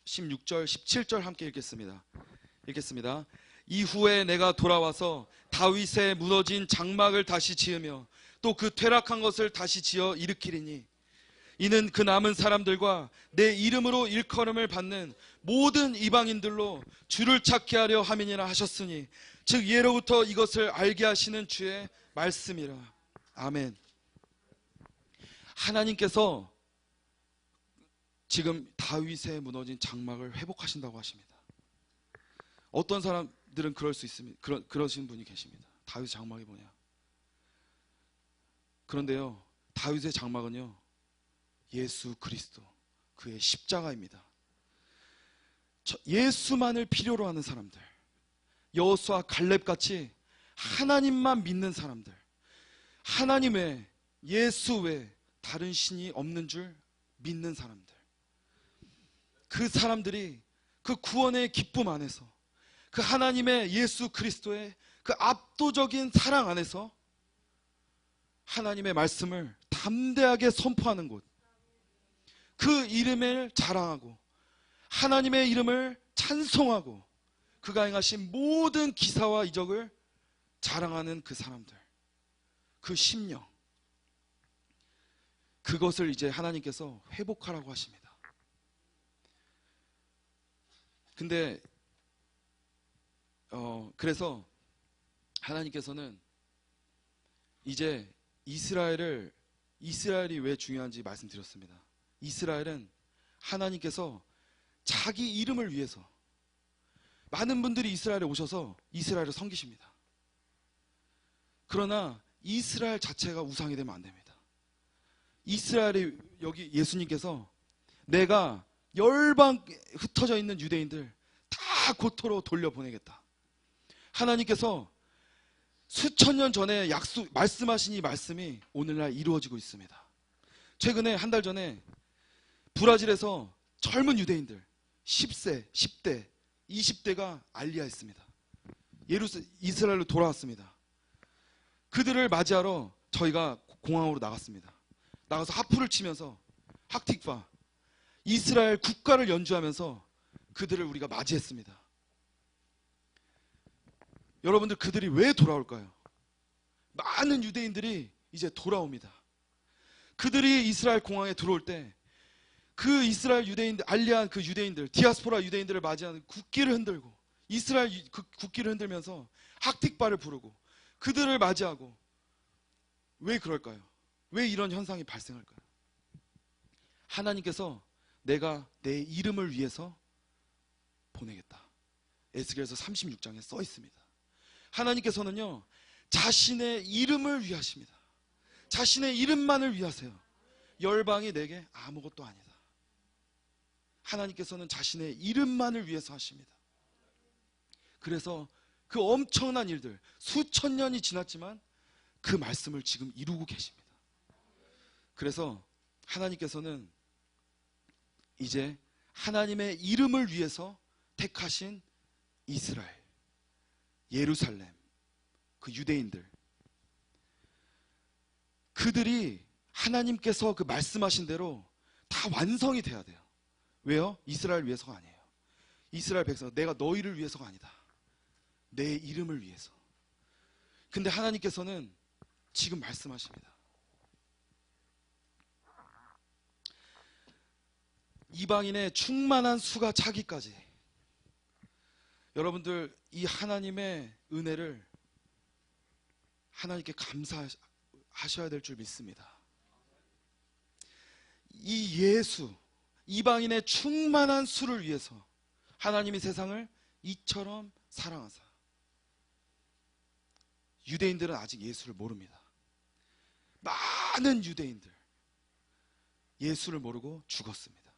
16절 17절 함께 읽겠습니다. 이후에 내가 돌아와서 다윗의 무너진 장막을 다시 지으며 또 그 퇴락한 것을 다시 지어 일으키리니 이는 그 남은 사람들과 내 이름으로 일컬음을 받는 모든 이방인들로 주를 찾게 하려 함이니라 하셨으니 즉 예로부터 이것을 알게 하시는 주의 말씀이라. 아멘. 하나님께서 지금 다윗의 무너진 장막을 회복하신다고 하십니다. 어떤 사람들은 그럴 수 있습니다. 그러신 분이 계십니다. 다윗의 장막이 뭐냐? 그런데요, 다윗의 장막은요, 예수 그리스도, 그의 십자가입니다. 예수만을 필요로 하는 사람들, 여호수아 갈렙같이 하나님만 믿는 사람들, 하나님 외에 예수 외에 다른 신이 없는 줄 믿는 사람들, 그 사람들이 그 구원의 기쁨 안에서 그 하나님의 예수 그리스도의 그 압도적인 사랑 안에서 하나님의 말씀을 담대하게 선포하는 곳, 그 이름을 자랑하고 하나님의 이름을 찬송하고 그가 행하신 모든 기사와 이적을 자랑하는 그 사람들, 그 심령, 그것을 이제 하나님께서 회복하라고 하십니다. 근데 그래서 하나님께서는 이제 이스라엘이 왜 중요한지 말씀드렸습니다. 이스라엘은 하나님께서 자기 이름을 위해서 많은 분들이 이스라엘에 오셔서 이스라엘을 섬기십니다. 그러나 이스라엘 자체가 우상이 되면 안 됩니다. 이스라엘이, 여기 예수님께서 내가 열방 흩어져 있는 유대인들 다 고토로 돌려보내겠다. 하나님께서 수천 년 전에 말씀하신 이 말씀이 오늘날 이루어지고 있습니다. 최근에 한 달 전에 브라질에서 젊은 유대인들 10세, 10대, 20대가 알리야했습니다. 이스라엘로 돌아왔습니다. 그들을 맞이하러 저희가 공항으로 나갔습니다. 나가서 하프를 치면서 학틱파, 이스라엘 국가를 연주하면서 그들을 우리가 맞이했습니다. 여러분들, 그들이 왜 돌아올까요? 많은 유대인들이 이제 돌아옵니다. 그들이 이스라엘 공항에 들어올 때 그 이스라엘 유대인들, 알리한 그 유대인들, 디아스포라 유대인들을 맞이하는 국기를 흔들고, 이스라엘 그 국기를 흔들면서 학틱바를 부르고 그들을 맞이하고. 왜 그럴까요? 왜 이런 현상이 발생할까요? 하나님께서 내가 내 이름을 위해서 보내겠다. 에스겔서 36장에 써 있습니다. 하나님께서는요, 자신의 이름을 위하십니다. 자신의 이름만을 위하세요. 열방이 내게 아무것도 아니다. 하나님께서는 자신의 이름만을 위해서 하십니다. 그래서 그 엄청난 일들, 수천 년이 지났지만 그 말씀을 지금 이루고 계십니다. 그래서 하나님께서는 이제 하나님의 이름을 위해서 택하신 이스라엘, 예루살렘, 그 유대인들, 그들이 하나님께서 그 말씀하신 대로 다 완성이 돼야 돼요. 왜요? 이스라엘 위해서가 아니에요. 이스라엘 백성, 내가 너희를 위해서가 아니다. 내 이름을 위해서. 근데 하나님께서는 지금 말씀하십니다. 이방인의 충만한 수가 차기까지. 여러분들, 이 하나님의 은혜를 하나님께 감사하셔야 될 줄 믿습니다. 이 예수, 이방인의 충만한 수를 위해서 하나님이 세상을 이처럼 사랑하사. 유대인들은 아직 예수를 모릅니다. 많은 유대인들 예수를 모르고 죽었습니다.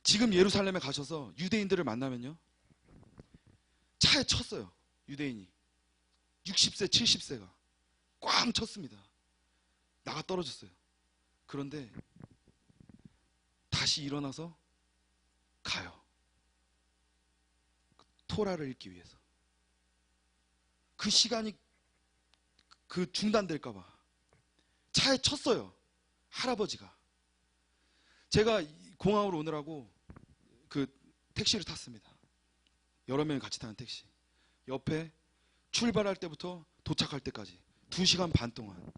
지금 예루살렘에 가셔서 유대인들을 만나면요, 차에 쳤어요. 유대인이 60세, 70세가 꽝 쳤습니다. 나가 떨어졌어요. 그런데 다시 일어나서 가요. 토라를 읽기 위해서. 그 시간이 중단될까봐 차에 쳤어요. 할아버지가. 제가 공항으로 오느라고 그 택시를 탔습니다. 여러 명이 같이 타는 택시. 옆에 출발할 때부터 도착할 때까지 2시간 반 동안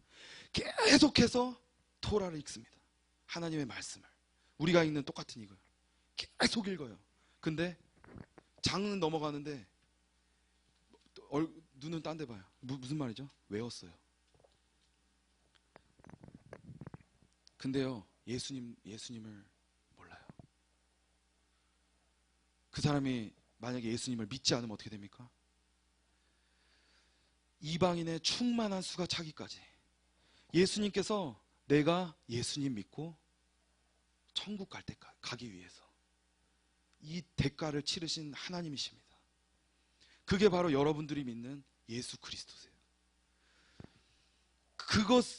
계속해서 토라를 읽습니다. 하나님의 말씀을. 우리가 읽는 똑같은 이걸 계속 읽어요. 근데 장은 넘어가는데 눈은 딴 데 봐요. 무슨 말이죠? 외웠어요. 근데요, 예수님을 몰라요. 그 사람이 만약에 예수님을 믿지 않으면 어떻게 됩니까? 이방인의 충만한 수가 차기까지. 예수님께서 내가 예수님 믿고 천국 갈 때 가기 위해서 이 대가를 치르신 하나님이십니다. 그게 바로 여러분들이 믿는 예수 그리스도세요.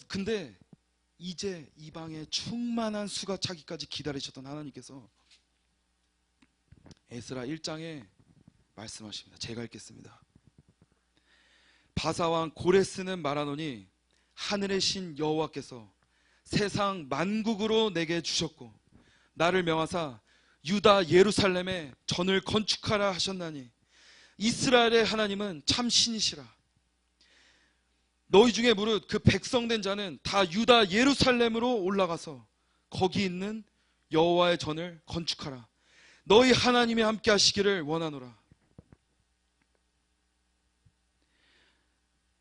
근데 이제 이방의 충만한 수가 차기까지 기다리셨던 하나님께서 에스라 1장에 말씀하십니다. 제가 읽겠습니다. 바사왕 고레스는 말하노니 하늘의 신 여호와께서 세상 만국으로 내게 주셨고 나를 명하사 유다 예루살렘에 전을 건축하라 하셨나니 이스라엘의 하나님은 참 신이시라. 너희 중에 무릇 그 백성된 자는 다 유다 예루살렘으로 올라가서 거기 있는 여호와의 전을 건축하라. 너희 하나님이 함께 하시기를 원하노라.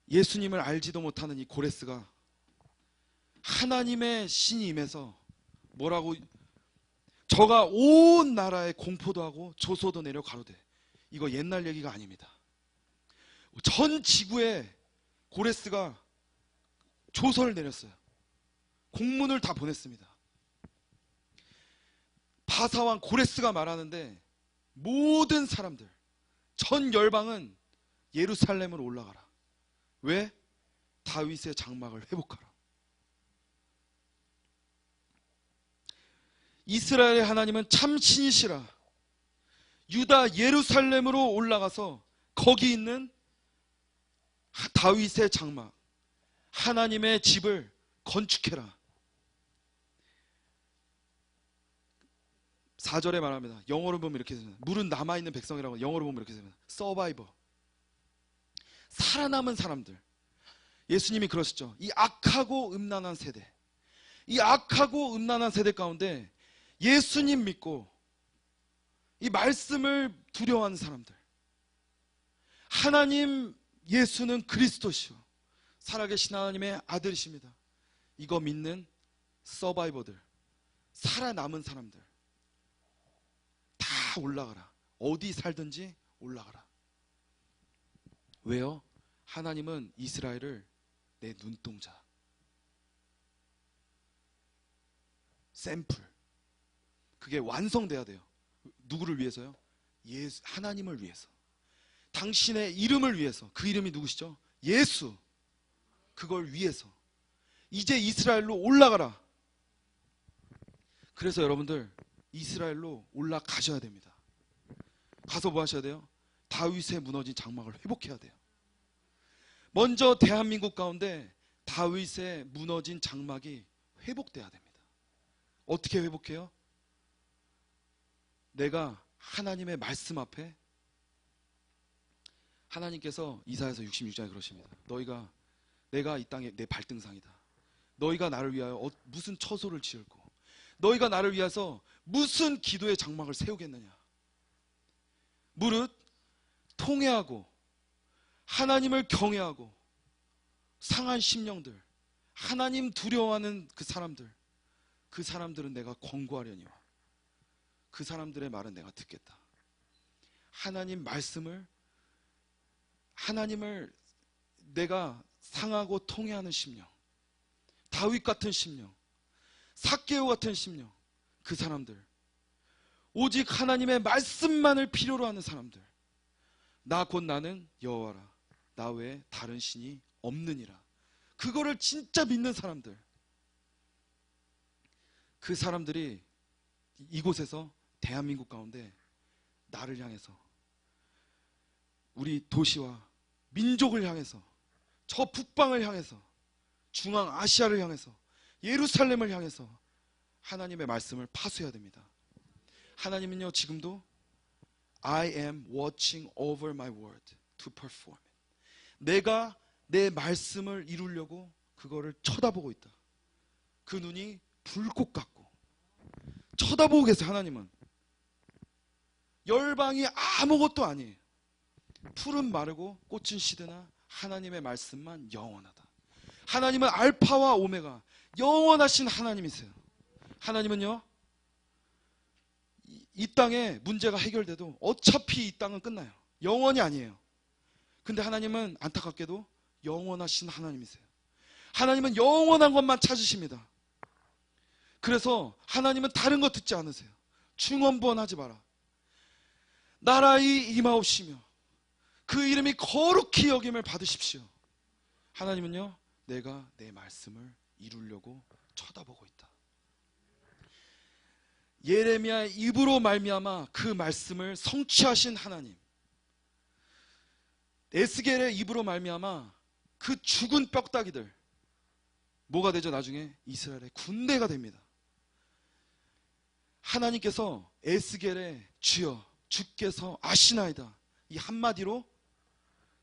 예수님을 알지도 못하는 이 고레스가 하나님의 신이 임해서 뭐라고, 저가 온 나라에 공포도 하고 조소도 내려 가로되. 이거 옛날 얘기가 아닙니다. 전 지구에 고레스가 조서를 내렸어요. 공문을 다 보냈습니다. 바사왕 고레스가 말하는데 모든 사람들, 전 열방은 예루살렘으로 올라가라. 왜? 다윗의 장막을 회복하라. 이스라엘의 하나님은 참 신이시라. 유다 예루살렘으로 올라가서 거기 있는 다윗의 장막, 하나님의 집을 건축해라. 4절에 말합니다. 영어로 보면 이렇게 됩니다. 물은 남아있는 백성이라고, 영어로 보면 이렇게 됩니다. 서바이버, 살아남은 사람들. 예수님이 그러셨죠. 이 악하고 음란한 세대, 이 악하고 음란한 세대 가운데 예수님 믿고 이 말씀을 두려워하는 사람들, 하나님 예수는 그리스도시요 살아계신 하나님의 아들이십니다, 이거 믿는 서바이버들, 살아남은 사람들 다 올라가라. 어디 살든지 올라가라. 왜요? 하나님은 이스라엘을 내 눈동자, 샘플, 그게 완성돼야 돼요. 누구를 위해서요? 예수, 하나님을 위해서, 당신의 이름을 위해서. 그 이름이 누구시죠? 예수. 그걸 위해서 이제 이스라엘로 올라가라. 그래서 여러분들 이스라엘로 올라가셔야 됩니다. 가서 뭐 하셔야 돼요? 다윗의 무너진 장막을 회복해야 돼요. 먼저 대한민국 가운데 다윗의 무너진 장막이 회복돼야 됩니다. 어떻게 회복해요? 내가 하나님의 말씀 앞에, 하나님께서 이사야서 66장에 그러십니다. 내가 이 땅에 내 발등상이다. 너희가 나를 위하여 무슨 처소를 지을고, 너희가 나를 위해서 무슨 기도의 장막을 세우겠느냐. 무릇 통회하고 하나님을 경외하고 상한 심령들, 하나님 두려워하는 그 사람들은 내가 권고하려니와 그 사람들의 말은 내가 듣겠다. 하나님 말씀을, 하나님을 내가 상하고 통회하는 심령, 다윗 같은 심령, 삭개오 같은 심령, 그 사람들, 오직 하나님의 말씀만을 필요로 하는 사람들, 나 곧 나는 여호와라, 나 외에 다른 신이 없느니라, 그거를 진짜 믿는 사람들, 그 사람들이 이곳에서, 대한민국 가운데 나를 향해서, 우리 도시와 민족을 향해서, 저 북방을 향해서, 중앙아시아를 향해서, 예루살렘을 향해서 하나님의 말씀을 파수해야 됩니다. 하나님은요, 지금도 I am watching over my word to perform it. 내가 내 말씀을 이루려고 그거를 쳐다보고 있다. 그 눈이 불꽃 같고 쳐다보고 계세요. 하나님은 열방이 아무것도 아니에요. 풀은 마르고 꽃은 시드나 하나님의 말씀만 영원하다. 하나님은 알파와 오메가, 영원하신 하나님이세요. 하나님은요, 이 땅에 문제가 해결돼도 어차피 이 땅은 끝나요. 영원이 아니에요. 근데 하나님은 안타깝게도 영원하신 하나님이세요. 하나님은 영원한 것만 찾으십니다. 그래서 하나님은 다른 거 듣지 않으세요. 중언부언하지 마라. 나라의 임하옵시며 그 이름이 거룩히 여김을 받으십시오. 하나님은요, 내가 내 말씀을 이루려고 쳐다보고 있다. 예레미야의 입으로 말미암아 그 말씀을 성취하신 하나님, 에스겔의 입으로 말미암아 그 죽은 뼈다귀들 뭐가 되죠? 나중에 이스라엘의 군대가 됩니다. 하나님께서 에스겔의 주여 주께서 아시나이다, 이 한마디로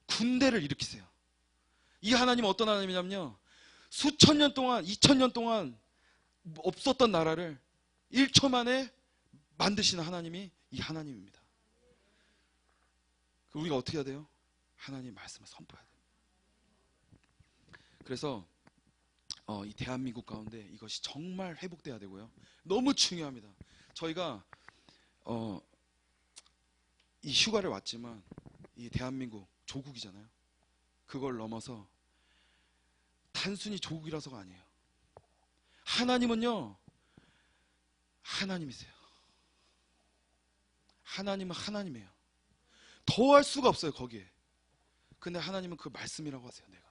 군대를 일으키세요. 이 하나님은 어떤 하나님이냐면요, 수천 년 동안, 2000년 동안 없었던 나라를 1초 만에 만드시는 하나님이 이 하나님입니다. 우리가 어떻게 해야 돼요? 하나님 말씀을 선포해야 돼요. 그래서 이 대한민국 가운데 이것이 정말 회복돼야 되고요. 너무 중요합니다. 저희가 이 휴가를 왔지만 이 대한민국 조국이잖아요. 그걸 넘어서 단순히 조국이라서가 아니에요. 하나님은요, 하나님이세요. 하나님은 하나님이에요. 더할 수가 없어요, 거기에. 근데 하나님은 그 말씀이라고 하세요. 내가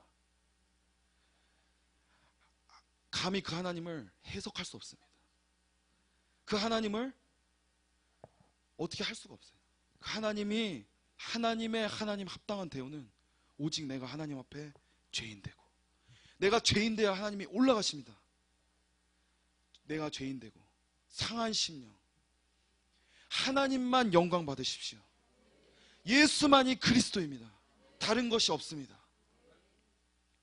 감히 그 하나님을 해석할 수 없습니다. 그 하나님을 어떻게 할 수가 없어요. 그 하나님이 하나님의 하나님 합당한 대우는 오직 내가 하나님 앞에 죄인 되고, 내가 죄인 돼야 하나님이 올라가십니다. 내가 죄인 되고 상한 심령, 하나님만 영광 받으십시오. 예수만이 그리스도입니다. 다른 것이 없습니다.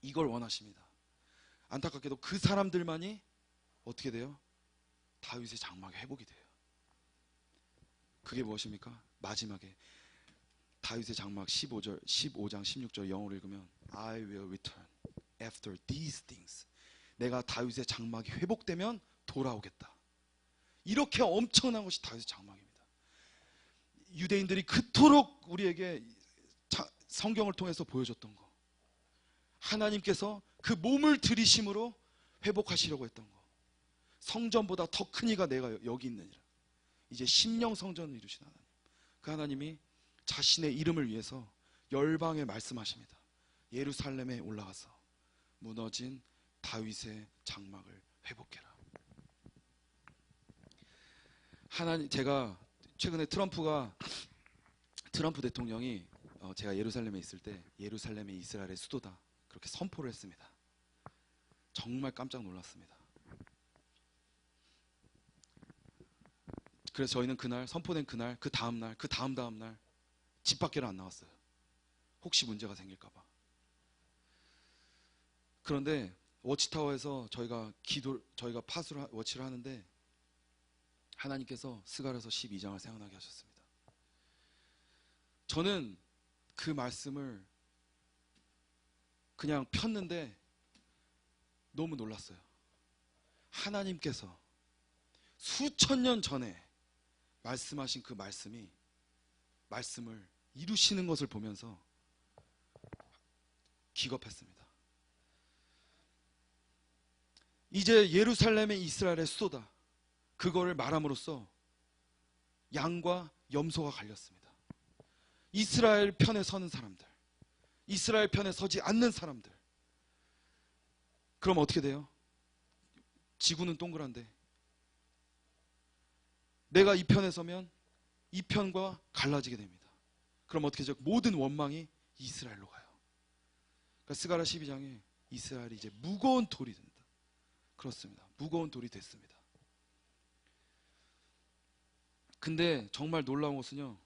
이걸 원하십니다. 안타깝게도 그 사람들만이 어떻게 돼요? 다윗의 장막이 회복이 돼요. 그게 무엇입니까? 마지막에 다윗의 장막 15장 16절 영어로 읽으면 I will return after these things. 내가 다윗의 장막이 회복되면 돌아오겠다. 이렇게 엄청난 것이 다윗의 장막입니다. 유대인들이 그토록 우리에게 성경을 통해서 보여줬던 거, 하나님께서 그 몸을 들이심으로 회복하시려고 했던 거, 성전보다 더 큰 이가 내가 여기 있느니라. 이제 심령 성전을 이루신 하나님, 그 하나님이 자신의 이름을 위해서 열방에 말씀하십니다. 예루살렘에 올라가서 무너진 다윗의 장막을 회복해라. 하나님, 제가 최근에 트럼프 대통령이 제가 예루살렘에 있을 때 예루살렘이 이스라엘의 수도다 그렇게 선포를 했습니다. 정말 깜짝 놀랐습니다. 그래서 저희는 그날 선포된 그날, 그 다음날, 그 다음날 집 밖에를 안 나왔어요. 혹시 문제가 생길까봐. 그런데 워치타워에서 저희가 워치를 하는데 하나님께서 스가랴서 12장을 생각나게 하셨습니다. 저는 그 말씀을 그냥 폈는데 너무 놀랐어요. 하나님께서 수천 년 전에 말씀하신 그 말씀을 이루시는 것을 보면서 기겁했습니다. 이제 예루살렘의 이스라엘의 수도다. 그거를 말함으로써 양과 염소가 갈렸습니다. 이스라엘 편에 서는 사람들, 이스라엘 편에 서지 않는 사람들. 그럼 어떻게 돼요? 지구는 동그란데 내가 이 편에 서면 이 편과 갈라지게 됩니다. 그럼 어떻게 되죠? 모든 원망이 이스라엘로 가요. 그러니까 스가랴 12장에 이스라엘이 이제 무거운 돌이 된다. 그렇습니다. 무거운 돌이 됐습니다. 근데 정말 놀라운 것은요,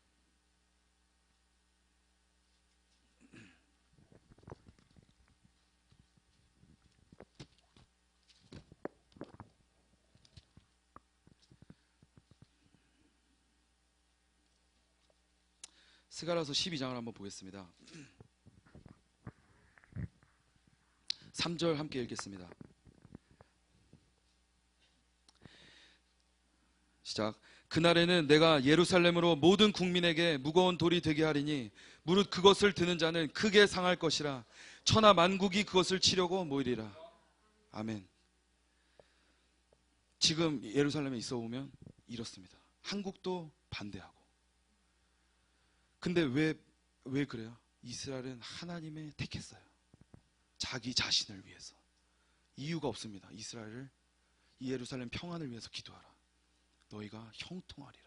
스가랴서 12장을 한번 보겠습니다. 3절 함께 읽겠습니다. 시작. 그날에는 내가 예루살렘으로 모든 국민에게 무거운 돌이 되게 하리니 무릇 그것을 드는 자는 크게 상할 것이라. 천하 만국이 그것을 치려고 모이리라. 아멘. 지금 예루살렘에 있어 보면 이렇습니다. 한국도 반대하고. 근데 왜 그래요? 이스라엘은 하나님의 택했어요. 자기 자신을 위해서. 이유가 없습니다. 이스라엘을, 이 예루살렘 평안을 위해서 기도하라. 너희가 형통하리라.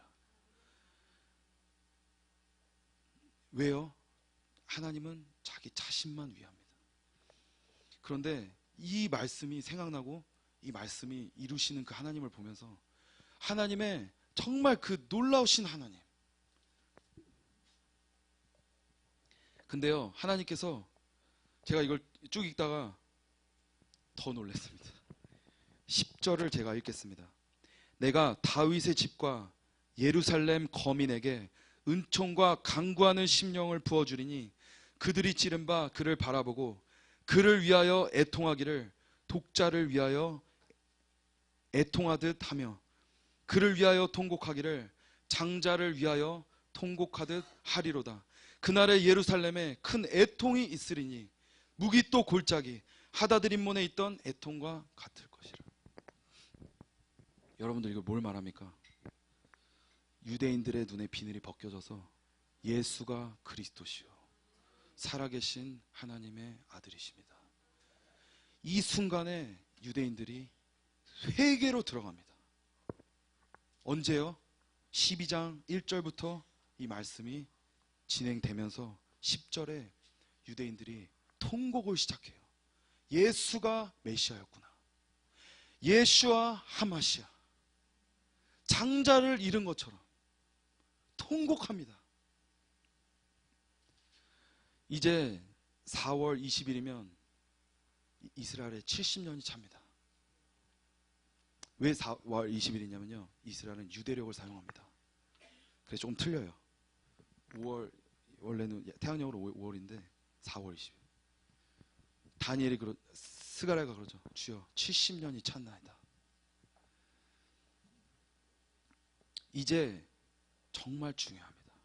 왜요? 하나님은 자기 자신만 위합니다. 그런데 이 말씀이 생각나고 이 말씀이 이루시는 그 하나님을 보면서 하나님의 정말 그 놀라우신 하나님. 근데요, 하나님께서 제가 이걸 쭉 읽다가 더 놀랐습니다. 10절을 제가 읽겠습니다. 내가 다윗의 집과 예루살렘 거민에게 은총과 강구하는 심령을 부어주리니 그들이 찌른 바 그를 바라보고 그를 위하여 애통하기를 독자를 위하여 애통하듯 하며 그를 위하여 통곡하기를 장자를 위하여 통곡하듯 하리로다. 그날에 예루살렘에 큰 애통이 있으리니 무기또 골짜기 하다드림몬에 있던 애통과 같을 것이라. 여러분들 이거 뭘 말합니까? 유대인들의 눈에 비늘이 벗겨져서 예수가 그리스도시요 살아계신 하나님의 아들이십니다. 이 순간에 유대인들이 회개로 들어갑니다. 언제요? 12장 1절부터 이 말씀이 진행되면서 10절에 유대인들이 통곡을 시작해요. 예수가 메시아였구나. 예수와 하마시아. 장자를 잃은 것처럼 통곡합니다. 이제 4월 20일이면 이스라엘의 70년이 찹니다. 왜 4월 20일이냐면요, 이스라엘은 유대력을 사용합니다. 그래서 조금 틀려요. 5월, 원래는 태양력으로 5월인데 4월 20일. 다니엘이 스가랴가 그러죠. 주여 70년이 찼나이다. 이제 정말 중요합니다.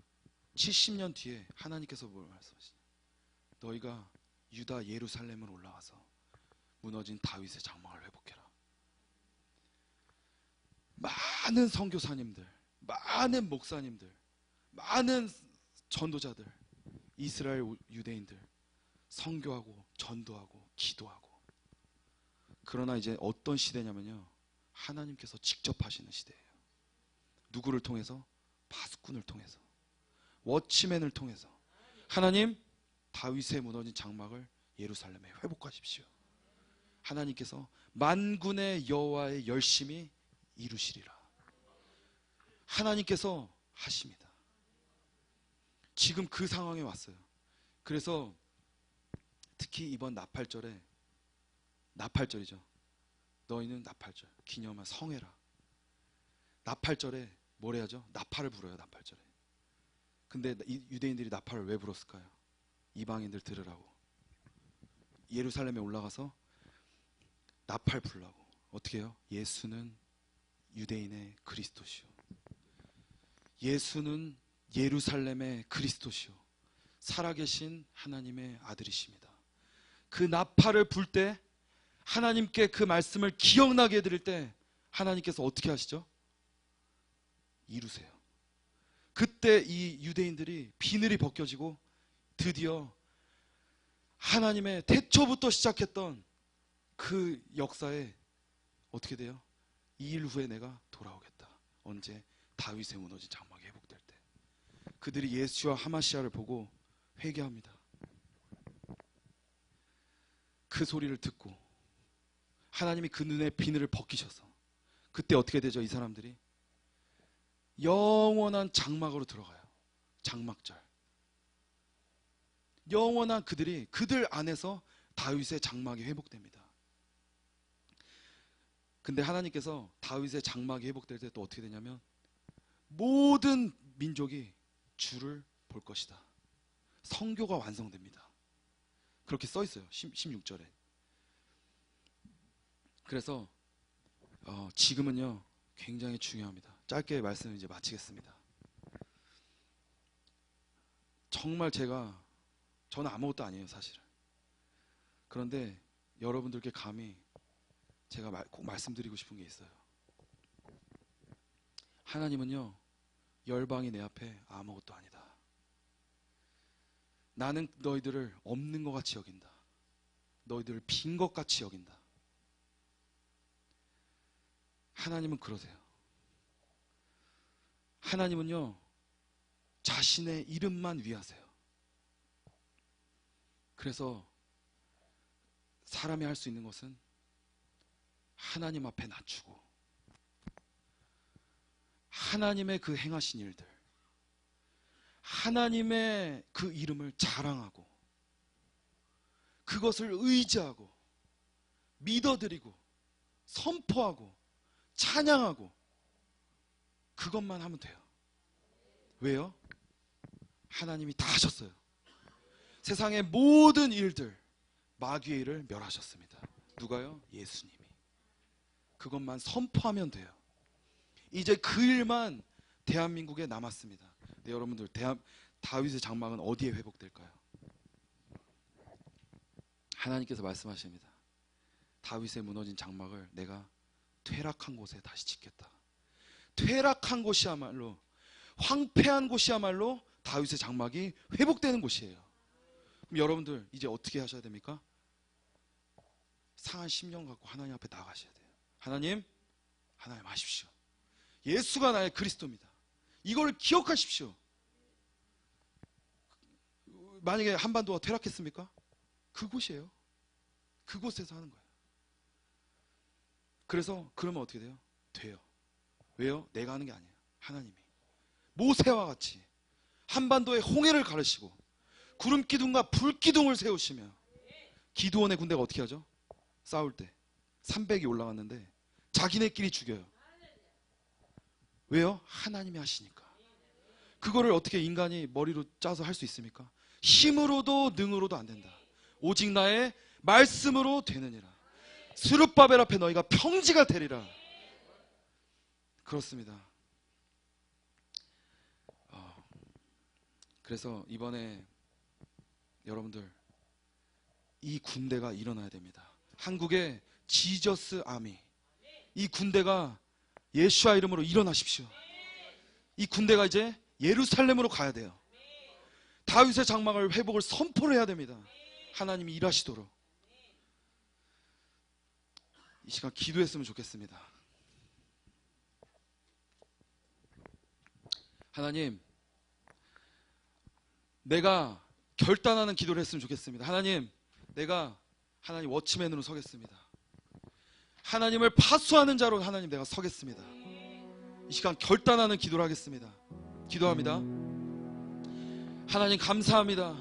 70년 뒤에 하나님께서 뭘 말씀하시냐? 너희가 유다 예루살렘을 올라가서 무너진 다윗의 장막을 회복해라. 많은 선교사님들, 많은 목사님들, 많은 전도자들, 이스라엘 유대인들 선교하고 전도하고 기도하고. 그러나 이제 어떤 시대냐면요, 하나님께서 직접 하시는 시대예요. 누구를 통해서? 파수꾼을 통해서, 워치맨을 통해서. 하나님, 다윗의 무너진 장막을 예루살렘에 회복하십시오. 하나님께서 만군의 여호와의 열심히 이루시리라. 하나님께서 하십니다. 지금 그 상황에 왔어요. 그래서 특히 이번 나팔절에, 나팔절이죠. 너희는 나팔절 기념한 성회라. 나팔절에 뭘 해야죠? 나팔을 불어요. 나팔절에. 근데 유대인들이 나팔을 왜 불었을까요? 이방인들 들으라고. 예루살렘에 올라가서 나팔 불라고. 어떻게 해요? 예수는 유대인의 그리스도시오. 예수는 예루살렘의 그리스도시오. 살아계신 하나님의 아들이십니다. 그 나팔을 불 때, 하나님께 그 말씀을 기억나게 해드릴 때 하나님께서 어떻게 하시죠? 이루세요. 그때 이 유대인들이 비늘이 벗겨지고 드디어 하나님의 태초부터 시작했던 그 역사에 어떻게 돼요? 2일 후에 내가 돌아오겠다. 언제? 다윗의 무너진 장막이 회복될 때. 그들이 예수와 하마시아를 보고 회개합니다. 그 소리를 듣고 하나님이 그 눈에 비늘을 벗기셔서 그때 어떻게 되죠? 이 사람들이 영원한 장막으로 들어가요. 장막절. 영원한 그들 안에서 다윗의 장막이 회복됩니다. 근데 하나님께서 다윗의 장막이 회복될 때 또 어떻게 되냐면 모든 민족이 주를 볼 것이다. 성교가 완성됩니다. 그렇게 써 있어요. 16절에. 그래서 지금은요 굉장히 중요합니다. 짧게 말씀을 이제 마치겠습니다. 정말 저는 아무것도 아니에요, 사실은. 그런데 여러분들께 감히 제가 꼭 말씀드리고 싶은 게 있어요. 하나님은요, 열방이 내 앞에 아무것도 아니다. 나는 너희들을 없는 것 같이 여긴다. 너희들을 빈 것 같이 여긴다. 하나님은 그러세요. 하나님은요, 자신의 이름만 위하세요. 그래서 사람이 할 수 있는 것은 하나님 앞에 낮추고 하나님의 그 행하신 일들, 하나님의 그 이름을 자랑하고 그것을 의지하고 믿어드리고 선포하고 찬양하고 그것만 하면 돼요. 왜요? 하나님이 다 하셨어요. 세상의 모든 일들, 마귀의 일을 멸하셨습니다. 누가요? 예수님이. 그것만 선포하면 돼요. 이제 그 일만 대한민국에 남았습니다. 네, 여러분들, 다윗의 장막은 어디에 회복될까요? 하나님께서 말씀하십니다. 다윗의 무너진 장막을 내가 퇴락한 곳에 다시 짓겠다. 퇴락한 곳이야말로, 황폐한 곳이야말로 다윗의 장막이 회복되는 곳이에요. 그럼 여러분들 이제 어떻게 하셔야 됩니까? 상한 심령 갖고 하나님 앞에 나가셔야 돼요. 하나님 하십시오. 예수가 나의 그리스도입니다. 이걸 기억하십시오. 만약에 한반도가 퇴락했습니까? 그곳이에요. 그곳에서 하는 거예요. 그래서 그러면 어떻게 돼요? 돼요. 왜요? 내가 하는 게 아니에요. 하나님이 모세와 같이 한반도에 홍해를 가르시고 구름기둥과 불기둥을 세우시며, 기드온의 군대가 어떻게 하죠? 싸울 때 300이 올라갔는데 자기네끼리 죽여요. 왜요? 하나님이 하시니까. 그거를 어떻게 인간이 머리로 짜서 할 수 있습니까? 힘으로도 능으로도 안 된다. 오직 나의 말씀으로 되느니라. 스룹바벨 앞에 너희가 평지가 되리라. 그렇습니다. 그래서 이번에 여러분들, 이 군대가 일어나야 됩니다. 한국의 지저스 아미, 이 군대가 예수와 이름으로 일어나십시오. 이 군대가 이제 예루살렘으로 가야 돼요. 다윗의 장막을 회복을 선포를 해야 됩니다. 하나님이 일하시도록. 이 시간 기도했으면 좋겠습니다. 하나님, 내가 결단하는 기도를 했으면 좋겠습니다. 하나님, 내가 하나님 워치맨으로 서겠습니다. 하나님을 파수하는 자로 하나님 내가 서겠습니다. 이 시간 결단하는 기도를 하겠습니다. 기도합니다. 하나님 감사합니다.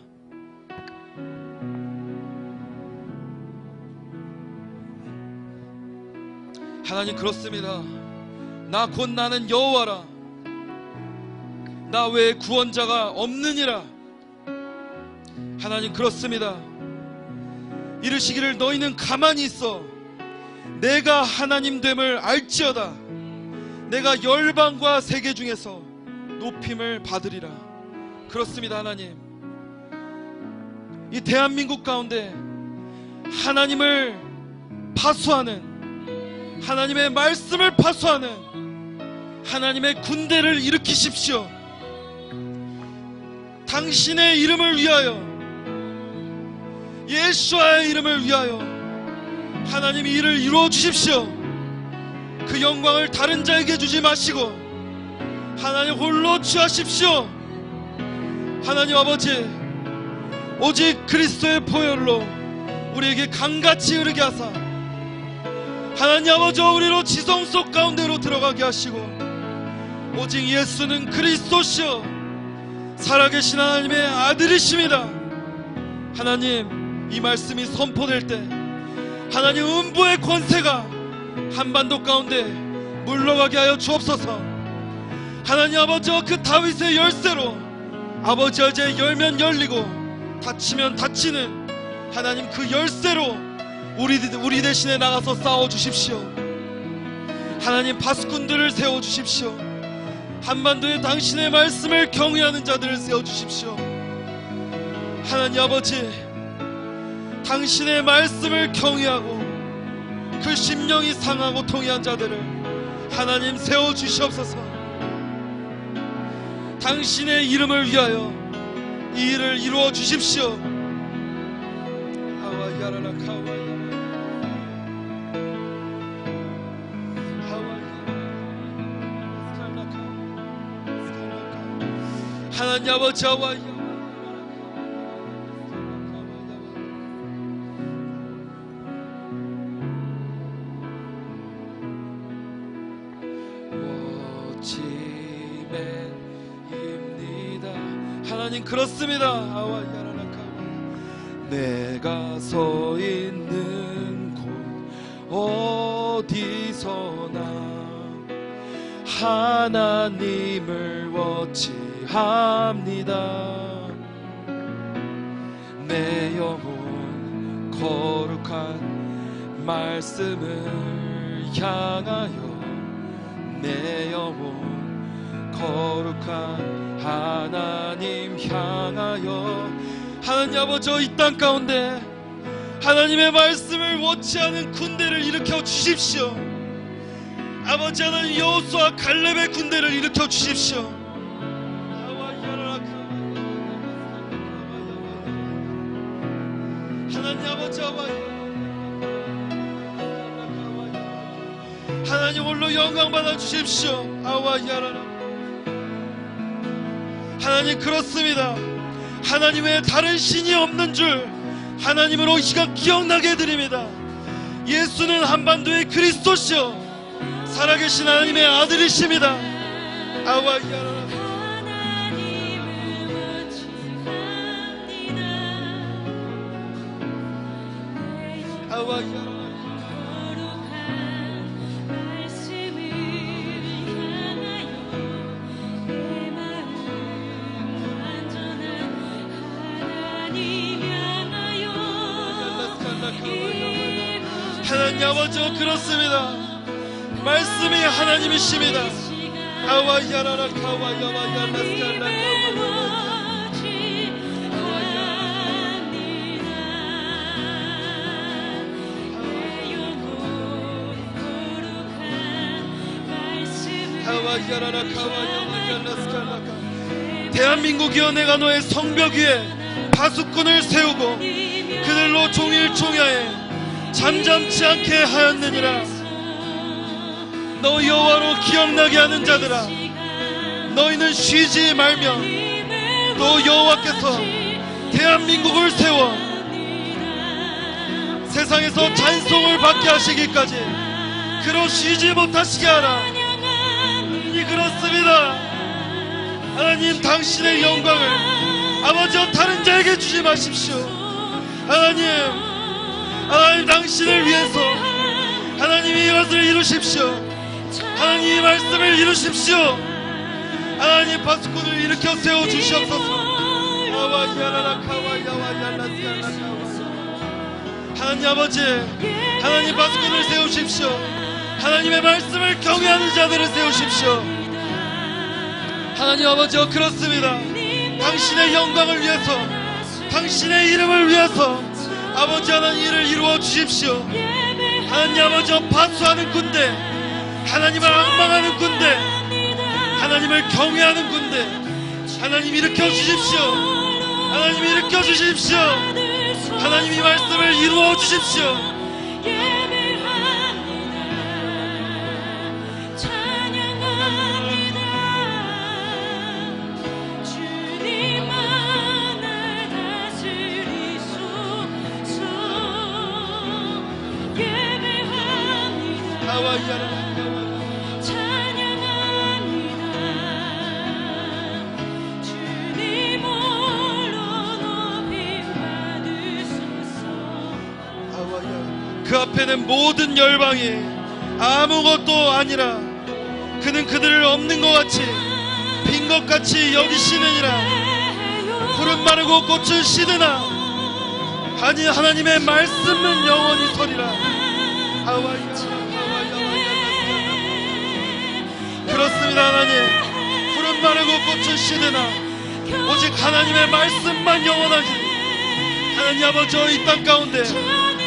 하나님 그렇습니다. 나 곧 나는 여호와라. 나 외에 구원자가 없느니라. 하나님 그렇습니다. 이르시기를 너희는 가만히 있어 내가 하나님 됨을 알지어다. 내가 열방과 세계 중에서 높임을 받으리라. 그렇습니다. 하나님, 이 대한민국 가운데 하나님을 파수하는, 하나님의 말씀을 파수하는 하나님의 군대를 일으키십시오. 당신의 이름을 위하여, 예수와의 이름을 위하여 하나님이 이를 이루어 주십시오. 그 영광을 다른 자에게 주지 마시고 하나님 홀로 취하십시오. 하나님 아버지, 오직 그리스도의 보혈로 우리에게 강같이 흐르게 하사 하나님 아버지 우리로 지성 속 가운데로 들어가게 하시고, 오직 예수는 그리스도시여 살아계신 하나님의 아들이십니다. 하나님, 이 말씀이 선포될 때 하나님 음부의 권세가 한반도 가운데 물러가게 하여 주옵소서. 하나님 아버지, 그 다윗의 열쇠로 아버지 어제 열면 열리고 닫히면 닫히는 하나님 그 열쇠로 우리 대신에 나가서 싸워주십시오. 하나님 파수꾼들을 세워주십시오. 한반도에 당신의 말씀을 경외하는 자들을 세워주십시오. 하나님 아버지, 당신의 말씀을 경외하고 그 심령이 상하고 통회한 자들을 하나님 세워주시옵소서. 당신의 이름을 위하여 이 일을 이루어 주십시오. 하나님 아버지, 하나님 그렇습니다. 내가 서 있는 곳 어디서나 하나님을 워치합니다. 내 영혼 거룩한 말씀을 향하여, 내 영혼 거룩한 하나님 향하여. 하나님 아버지, 이 땅 가운데 하나님의 말씀을 워치하는 군대를 일으켜 주십시오. 아버지 하나님, 여호수아 갈렙의 군대를 일으켜 주십시오. 하나님 아버지, 하나님 홀로 영광 받아 주십시오. 아와야라라. 하나님 그렇습니다. 하나님 외에 다른 신이 없는 줄 하나님으로 이 시간 기억나게 해드립니다. 예수는 한반도의 그리스도시요 살아계신 하나님의 아들이십니다. 아와야라라. 아와야라라. 하나님 아버지 그렇습니다. 말씀이 하나님이십니다. 아와야라라 카와야와야라스칼라 아와야라라 카와야와야라스칼라. 대한민국이여 내가 너의 성벽 위에 파수꾼을 세우고 그들로 종일 종야에 잠잠치 않게 하였느니라. 너 여호와로 기억나게 하는 자들아, 너희는 쉬지 말며 또 여호와께서 대한민국을 세워 세상에서 찬송을 받게 하시기까지 그로 쉬지 못하시게 하라. 이 그렇습니다. 하나님 당신의 영광을 아버지와 다른 자에게 주지 마십시오. 하나님 당신을 위해서 하나님이 이것을 이루십시오. 하나님 이 말씀을 이루십시오. 하나님 파수꾼을 일으켜 세워주시옵소서. 하나님 아버지 하나님 파수꾼을 세우십시오. 하나님의 말씀을 경외하는 자들을 세우십시오. 하나님 아버지 그렇습니다. 당신의 영광을 위해서 당신의 이름을 위해서 아버지 하나님 일을 이루어 주십시오. 하나님 아버지 파수하는 군대, 하나님을 앙망하는 군대, 하나님을 경외하는 군대 하나님 일으켜 주십시오. 하나님 일으켜 주십시오. 하나님 이 말씀을 이루어 주십시오. 그 앞에는 모든 열방이 아무것도 아니라 그는 그들을 없는 것 같이 빈 것 같이 여기시느니라. 푸른 마르고 꽃은 시드나 아니 하나님의 말씀은 영원히 서리라. 그렇습니다. 하나님 푸른 마르고 꽃은 시드나 오직 하나님의 말씀만 영원하지. 하나님 아버지 이 땅 가운데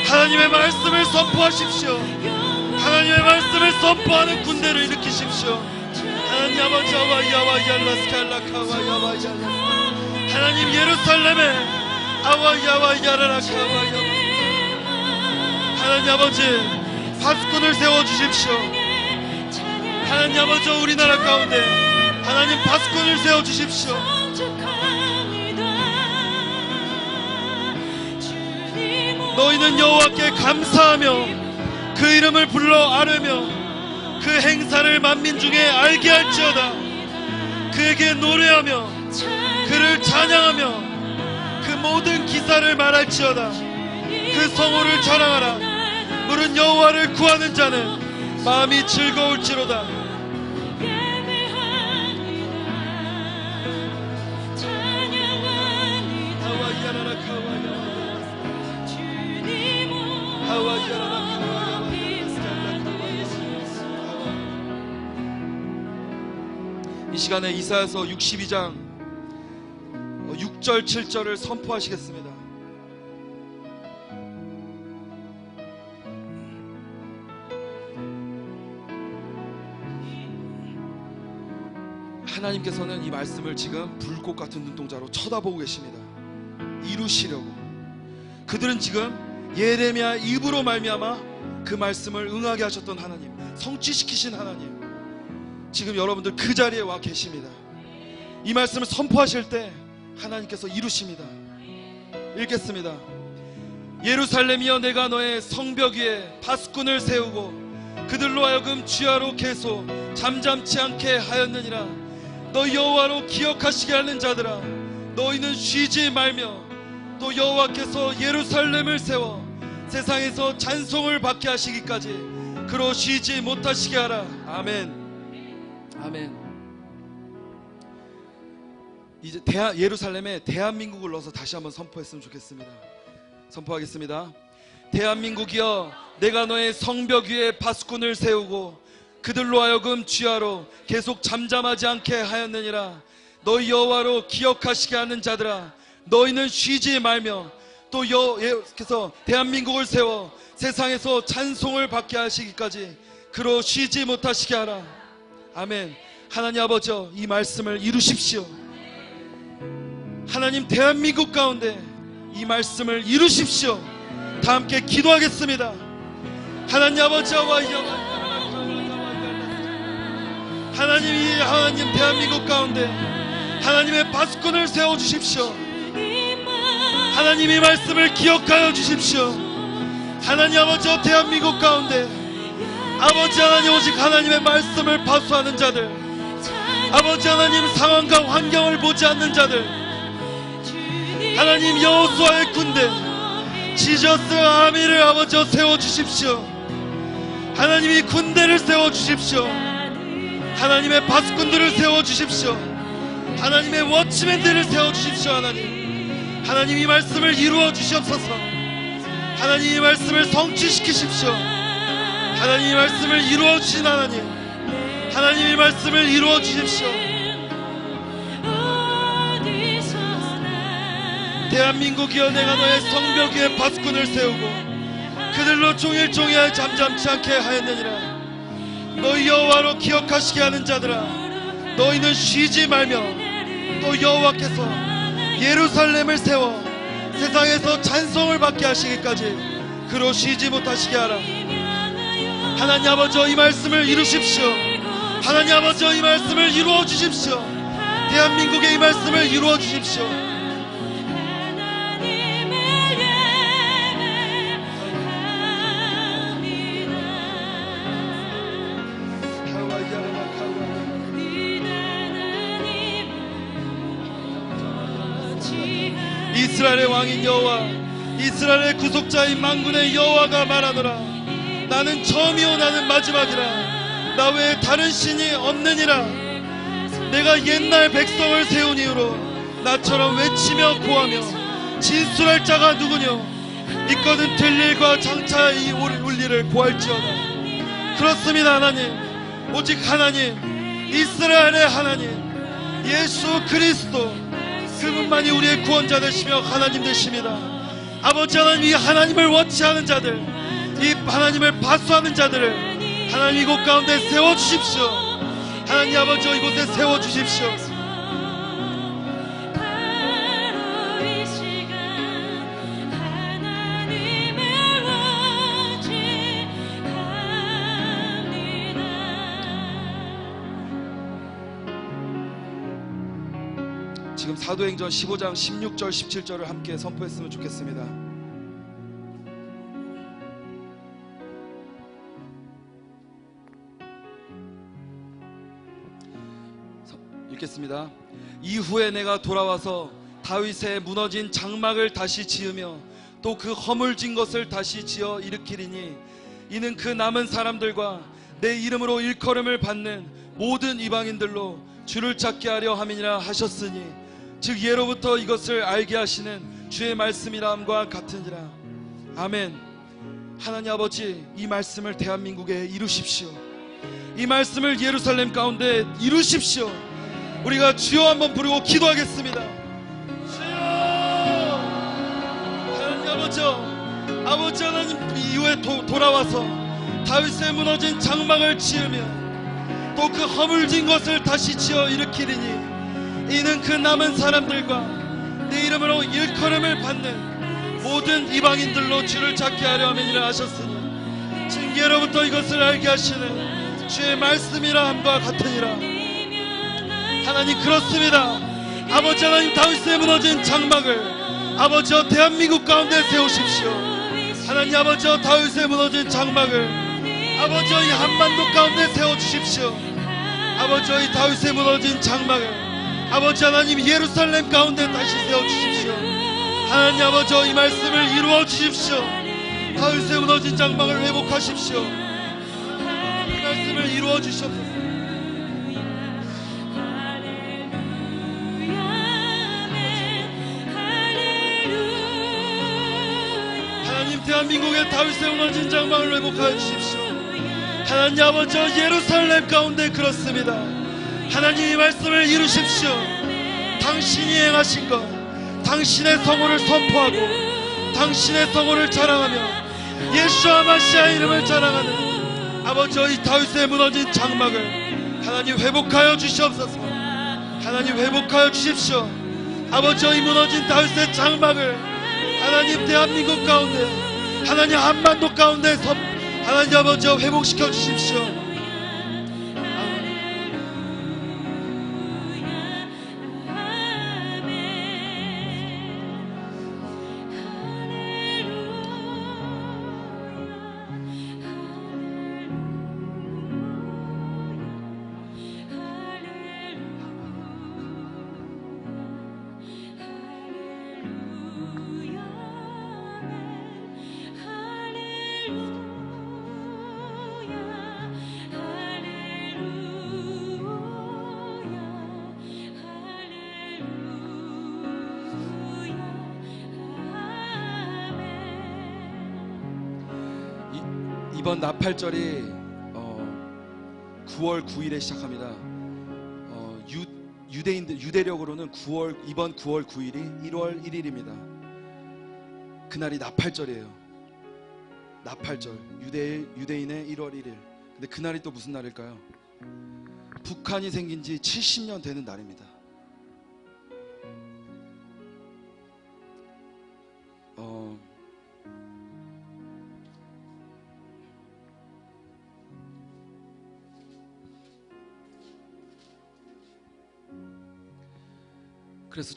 하나님의 말씀을 선포하십시오. 하나님의 말씀을 선포하는 군대를 일으키십시오. 하나님 아버지 하나님 예루살렘에 하나님 아버지 파수꾼을 세워주십시오. 하나님 아버지 우리나라 가운데 하나님 파수꾼을 세워주십시오. 너희는 여호와께 감사하며 그 이름을 불러 아뢰며 그 행사를 만민 중에 알게 할지어다. 그에게 노래하며 그를 찬양하며 그 모든 기사를 말할지어다. 그 성호를 자랑하라. 물은 여호와를 구하는 자는 마음이 즐거울지로다. 이 시간에 이사야서 62장 6절 7절을 선포하시겠습니다. 하나님께서는 이 말씀을 지금 불꽃 같은 눈동자로 쳐다보고 계십니다. 이루시려고. 그들은 지금 예레미야 입으로 말미암아 그 말씀을 응하게 하셨던 하나님, 성취시키신 하나님, 지금 여러분들 그 자리에 와 계십니다. 이 말씀을 선포하실 때 하나님께서 이루십니다. 읽겠습니다. 예루살렘이여, 내가 너의 성벽 위에 파수꾼을 세우고 그들로 하여금 주야로 계속 잠잠치 않게 하였느니라. 너 여호와로 기억하시게 하는 자들아, 너희는 쉬지 말며 또 여호와께서 예루살렘을 세워 세상에서 찬송을 받게 하시기까지 그로 쉬지 못하시게 하라. 아멘. 아멘. 이제 예루살렘에 대한민국을 넣어서 다시 한번 선포했으면 좋겠습니다. 선포하겠습니다. 대한민국이여, 내가 너의 성벽 위에 파수꾼을 세우고 그들로 하여금 주야로 계속 잠잠하지 않게 하였느니라. 너희 여호와로 기억하시게 하는 자들아, 너희는 쉬지 말며 또 여호와께서 대한민국을 세워 세상에서 찬송을 받게 하시기까지 그로 쉬지 못하시게 하라. 아멘. 하나님 아버지, 이 말씀을 이루십시오. 하나님, 대한민국 가운데 이 말씀을 이루십시오. 다 함께 기도하겠습니다. 하나님 아버지와 하나님, 이 하나님 대한민국 가운데 하나님의 파수꾼을 세워주십시오. 하나님, 이 말씀을 기억하여 주십시오. 하나님 아버지, 대한민국 가운데 아버지 하나님, 오직 하나님의 말씀을 파수하는 자들, 아버지 하나님, 상황과 환경을 보지 않는 자들, 하나님 여호수아의 군대 지저스 아미를 아버지 세워주십시오. 하나님, 이 군대를 세워주십시오. 하나님의 파수꾼들을 세워주십시오. 하나님의 워치맨들을 세워주십시오. 하나님, 이 말씀을 이루어 주시옵소서. 하나님, 이 말씀을 성취시키십시오. 하나님, 이 말씀을 이루어 주신 하나님, 하나님, 이 말씀을 이루어 주십시오. 대한민국이여, 내가 너의 성벽 위에 파수꾼을 세우고 그들로 종일종일 잠잠치 않게 하였느니라. 너희 여호와로 기억하시게 하는 자들아, 너희는 쉬지 말며 또 여호와께서 예루살렘을 세워 세상에서 찬송을 받게 하시기까지 그로 쉬지 못하시게 하라. 하나님 아버지, 이 말씀을 이루십시오. 하나님 아버지, 이 말씀을 이루어 주십시오. 대한민국의 이 말씀을 이루어 주십시오. 이스라엘의 왕인 여호와, 이스라엘의 구속자인 만군의 여호와가 말하노라. 나는 처음이요 나는 마지막이라. 나 외에 다른 신이 없느니라. 내가 옛날 백성을 세운 이후로 나처럼 외치며 고하며 진술할 자가 누구뇨? 이거는 들 일과 장차 이 올 일을 고할지어다. 그렇습니다. 하나님, 오직 하나님, 이스라엘의 하나님 예수 그리스도, 그분만이 우리의 구원자 되시며 하나님 되십니다. 아버지 하나님, 이 하나님을 워치하는 자들, 이 하나님을 파수하는 자들을 하나님 이곳 가운데 세워주십시오. 하나님 아버지, 이곳에 세워주십시오. 지금 사도행전 15장 16절 17절을 함께 선포했으면 좋겠습니다. 읽겠습니다. 이후에 내가 돌아와서 다윗의 무너진 장막을 다시 지으며 또 그 허물진 것을 다시 지어 일으키리니 이는 그 남은 사람들과 내 이름으로 일컬음을 받는 모든 이방인들로 주를 찾게 하려 함이니라 하셨으니, 즉 예로부터 이것을 알게 하시는 주의 말씀이라함과 같으니라. 아멘. 하나님 아버지, 이 말씀을 대한민국에 이루십시오. 이 말씀을 예루살렘 가운데 이루십시오. 우리가 주여 한번 부르고 기도하겠습니다. 주여! 하나님 아버지 하나님 이후에 돌아와서 다윗의 무너진 장막을 지으며 또 그 허물진 것을 다시 지어 일으키리니 이는 그 남은 사람들과 내 이름으로 일컬음을 받는 모든 이방인들로 주를 찾게 하려 함이니라 하셨으니, 징계로부터 이것을 알게 하시는 주의 말씀이라 함과 같으니라. 하나님 그렇습니다. 아버지 하나님, 다윗의 무너진 장막을 아버지여 대한민국 가운데 세우십시오. 하나님 아버지여 다윗의 무너진 장막을 아버지여 이 한반도 가운데 세워주십시오. 아버지여 이 다윗의 무너진 장막을 아버지 하나님 예루살렘 가운데 다시 세워주십시오. 하나님 아버지여 이 말씀을 이루어 주십시오. 다윗의 무너진 장막을 회복하십시오. 이 말씀을 이루어 주시옵소서. 하나님 대한민국의 다윗의 무너진 장막을 회복하여 주십시오. 하나님 아버지여 예루살렘 가운데 그렇습니다. 하나님 이 말씀을 이루십시오. 당신이 행하신 것, 당신의 성호를 선포하고 당신의 성호를 자랑하며 예수와 마시아의 이름을 자랑하는 아버지여 이 다윗의 무너진 장막을 하나님 회복하여 주시옵소서. 하나님 회복하여 주십시오. 아버지여 이 무너진 다윗의 장막을 하나님 대한민국 가운데 하나님 한반도 가운데 하나님 아버지여 회복시켜 주십시오. 이번 나팔절이 9월 9일에 시작합니다. 유대력으로는 이번 9월 9일이 1월 1일입니다. 그날이 나팔절이에요. 나팔절, 유대인의 1월 1일. 근데 그날이 또 무슨 날일까요? 북한이 생긴 지 70년 되는 날입니다. 그래서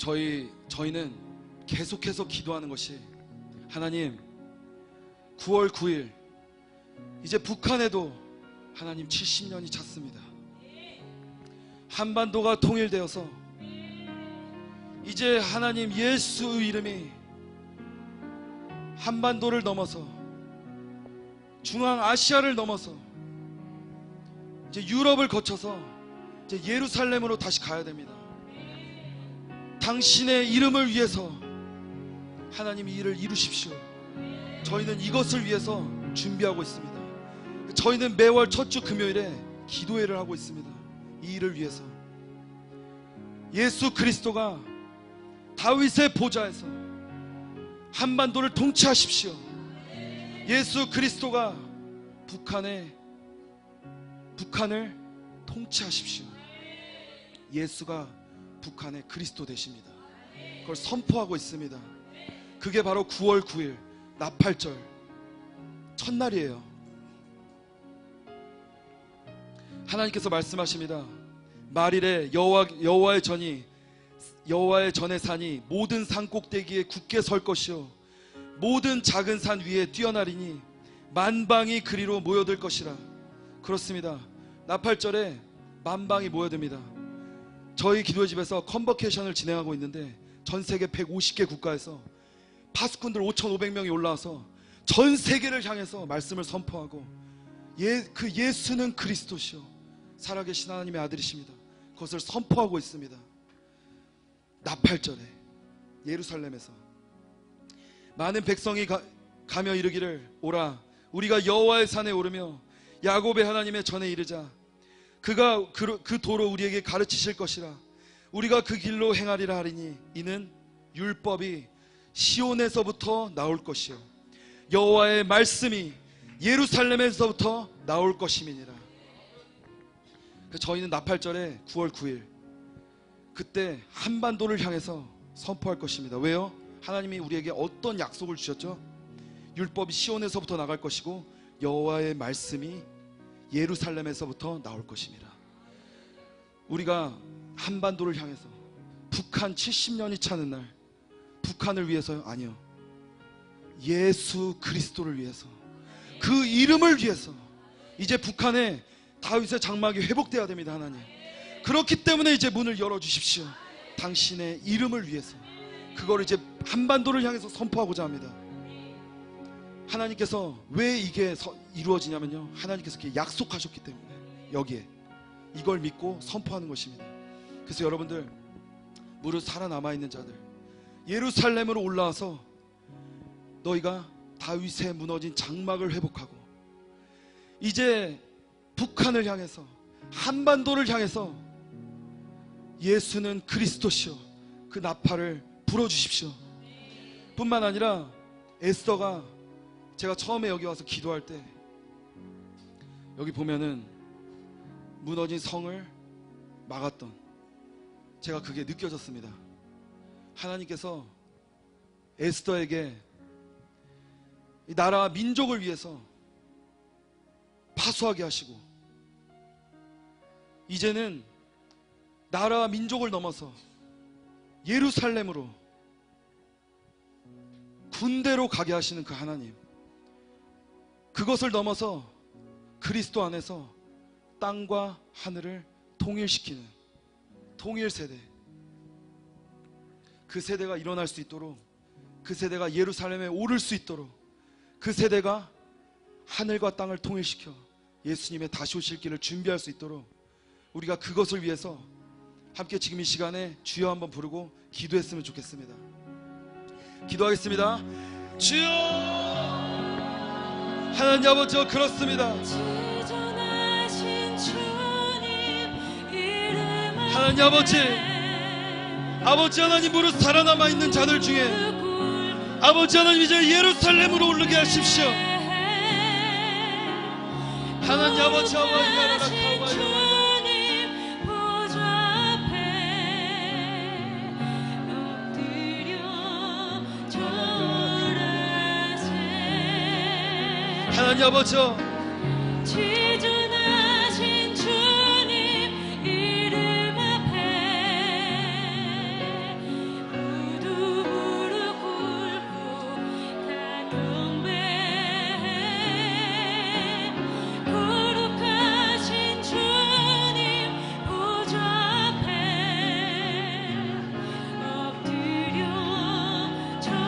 저희는 계속해서 기도하는 것이, 하나님 9월 9일 이제 북한에도 하나님 70년이 찼습니다. 한반도가 통일되어서 이제 하나님 예수 이름이 한반도를 넘어서 중앙아시아를 넘어서 이제 유럽을 거쳐서 이제 예루살렘으로 다시 가야 됩니다. 당신의 이름을 위해서 하나님 이 일을 이루십시오. 저희는 이것을 위해서 준비하고 있습니다. 저희는 매월 첫 주 금요일에 기도회를 하고 있습니다. 이 일을 위해서 예수 그리스도가 다윗의 보좌에서 한반도를 통치하십시오. 예수 그리스도가 북한을 통치하십시오. 예수가 북한의 그리스도 되십니다. 그걸 선포하고 있습니다. 그게 바로 9월 9일 나팔절 첫날이에요. 하나님께서 말씀하십니다. 말일에 여호와의 전의 산이 모든 산 꼭대기에 굳게 설 것이요 모든 작은 산 위에 뛰어나리니 만방이 그리로 모여들 것이라. 그렇습니다. 나팔절에 만방이 모여듭니다. 저희 기도의 집에서 컨버케이션을 진행하고 있는데 전 세계 150개 국가에서 파수꾼들 5,500명이 올라와서 전 세계를 향해서 말씀을 선포하고 그 예수는 그리스도시요 살아계신 하나님의 아들이십니다. 그것을 선포하고 있습니다. 나팔절에 예루살렘에서 많은 백성이 가며 이르기를, 오라 우리가 여호와의 산에 오르며 야곱의 하나님의 전에 이르자. 그가 그 도로 우리에게 가르치실 것이라. 우리가 그 길로 행하리라 하리니 이는 율법이 시온에서부터 나올 것이요 여호와의 말씀이 예루살렘에서부터 나올 것임이니라. 저희는 나팔절에 9월 9일 그때 한반도를 향해서 선포할 것입니다. 왜요? 하나님이 우리에게 어떤 약속을 주셨죠? 율법이 시온에서부터 나갈 것이고 여호와의 말씀이 예루살렘에서부터 나올 것입니다. 우리가 한반도를 향해서 북한 70년이 차는 날, 북한을 위해서요? 아니요. 예수 그리스도를 위해서, 그 이름을 위해서 이제 북한에 다윗의 장막이 회복되어야 됩니다. 하나님, 그렇기 때문에 이제 문을 열어주십시오. 당신의 이름을 위해서 그걸 이제 한반도를 향해서 선포하고자 합니다. 하나님께서 왜 이게 이루어지냐면요, 하나님께서 이렇게 약속하셨기 때문에 여기에 이걸 믿고 선포하는 것입니다. 그래서 여러분들, 무릇 살아남아있는 자들, 예루살렘으로 올라와서 너희가 다윗의 무너진 장막을 회복하고 이제 북한을 향해서, 한반도를 향해서 예수는 그리스도시요 그 나팔을 불어주십시오. 뿐만 아니라 에스더가, 제가 처음에 여기 와서 기도할 때 여기 보면은 무너진 성을 막았던, 제가 그게 느껴졌습니다. 하나님께서 에스더에게 이 나라와 민족을 위해서 파수하게 하시고, 이제는 나라와 민족을 넘어서 예루살렘으로, 군대로 가게 하시는 그 하나님, 그것을 넘어서 그리스도 안에서 땅과 하늘을 통일시키는 통일 세대, 그 세대가 일어날 수 있도록, 그 세대가 예루살렘에 오를 수 있도록, 그 세대가 하늘과 땅을 통일시켜 예수님의 다시 오실 길을 준비할 수 있도록 우리가 그것을 위해서 함께 지금 이 시간에 주여 한번 부르고 기도했으면 좋겠습니다. 기도하겠습니다. 주여, 하나님 아버지, 그렇습니다. 하나님 아버지, 아버지 하나님, 무릇 살아남아 있는 자들 중에 아버지 하나님 이제 예루살렘으로 오르게 하십시오. 하나님 아버지, 하나님 아버지, 지존하신 주님 이름 앞에 모두 무릎 꿇고 다 경배해. 거룩하신 주님 보좌 앞에 엎드려 절하세.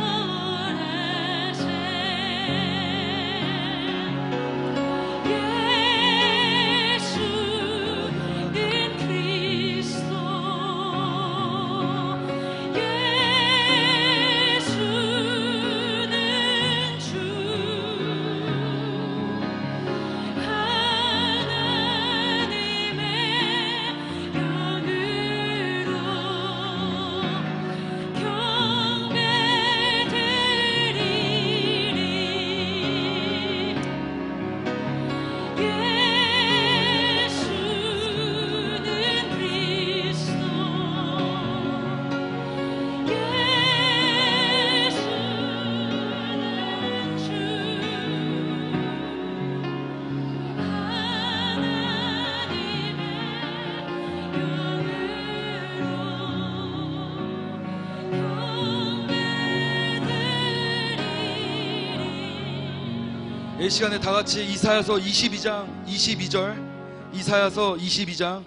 이 시간에 다 같이 이사야서 22장 22절, 이사야서 22장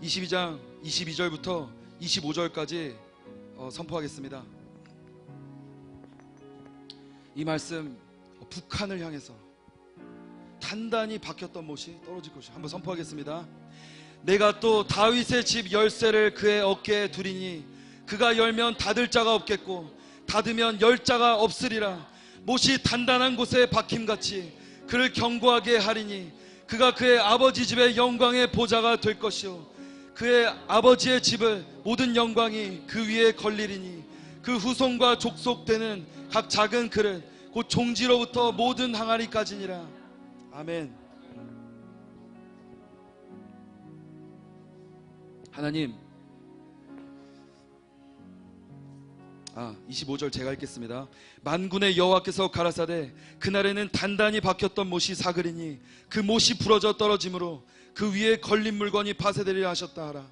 22절부터 25절까지 선포하겠습니다. 이 말씀, 북한을 향해서 단단히 박혔던 못이 떨어질 것이요. 한번 선포하겠습니다. 내가 또 다윗의 집 열쇠를 그의 어깨에 두리니 그가 열면 닫을 자가 없겠고 닫으면 열 자가 없으리라. 못이 단단한 곳에 박힘같이 그를 견고하게 하리니 그가 그의 아버지 집의 영광의 보좌가 될 것이요 그의 아버지의 집을 모든 영광이 그 위에 걸리리니 그 후손과 족속되는 각 작은 그릇 곧 종지로부터 모든 항아리까지니라. 아멘. 하나님, 25절 제가 읽겠습니다. 만군의 여호와께서 가라사대 그날에는 단단히 박혔던 못이 사그리니 그 못이 부러져 떨어짐으로 그 위에 걸린 물건이 파쇄되리라 하셨다 하라.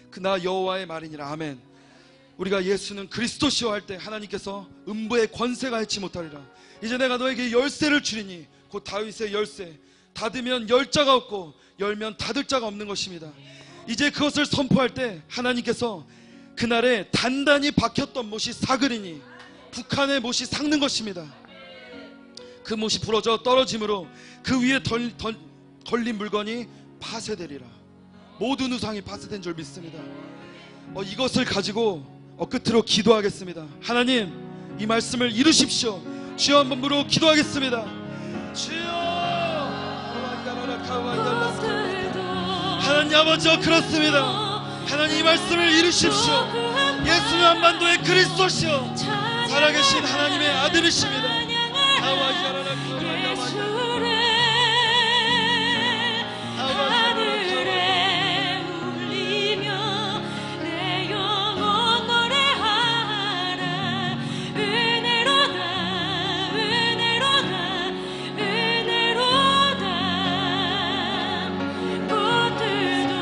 그나 여호와의 말이니라. 아멘. 우리가 예수는 그리스도시오 할 때 하나님께서 음부의 권세가 해치 못하리라. 이제 내가 너에게 열쇠를 주리니 곧 다윗의 열쇠. 닫으면 열 자가 없고 열면 닫을 자가 없는 것입니다. 이제 그것을 선포할 때 하나님께서 그날에 단단히 박혔던 못이 사그리니 북한의 못이 삭는 것입니다. 그 못이 부러져 떨어짐으로 그 위에 걸린 물건이 파쇄되리라. 모든 우상이 파쇄된 줄 믿습니다. 이것을 가지고 끝으로 기도하겠습니다. 하나님, 이 말씀을 이루십시오. 주여, 한번 부르고 기도하겠습니다. 주여. 하나님 아버지, 그렇습니다. 하나님, 이 말씀을 이루십시오. 예수는 한반도의 그리스도시여 살아계신 하나님의 아들이십니다. 하늘에 울리며 내 영혼 노래하라. 은혜로다 은혜로다 은혜로다. 꽃들도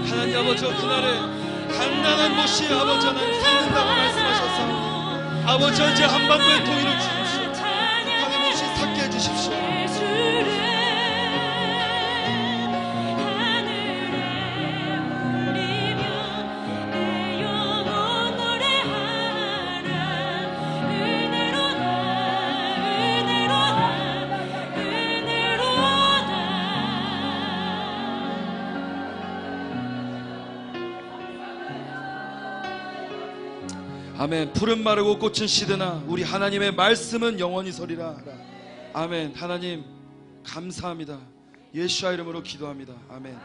하나님 아버지, 그날에 단단한 못이 아버지 하나님 삭는다고 말씀하셔서 아버지 이제 한반도에 통일을 주십시오. 북한의 못이 삭게 해주십시오. 아멘. 푸른 마르고 꽃은 시드나 우리 하나님의 말씀은 영원히 서리라. 아멘. 하나님 감사합니다. 예수와 이름으로 기도합니다. 아멘.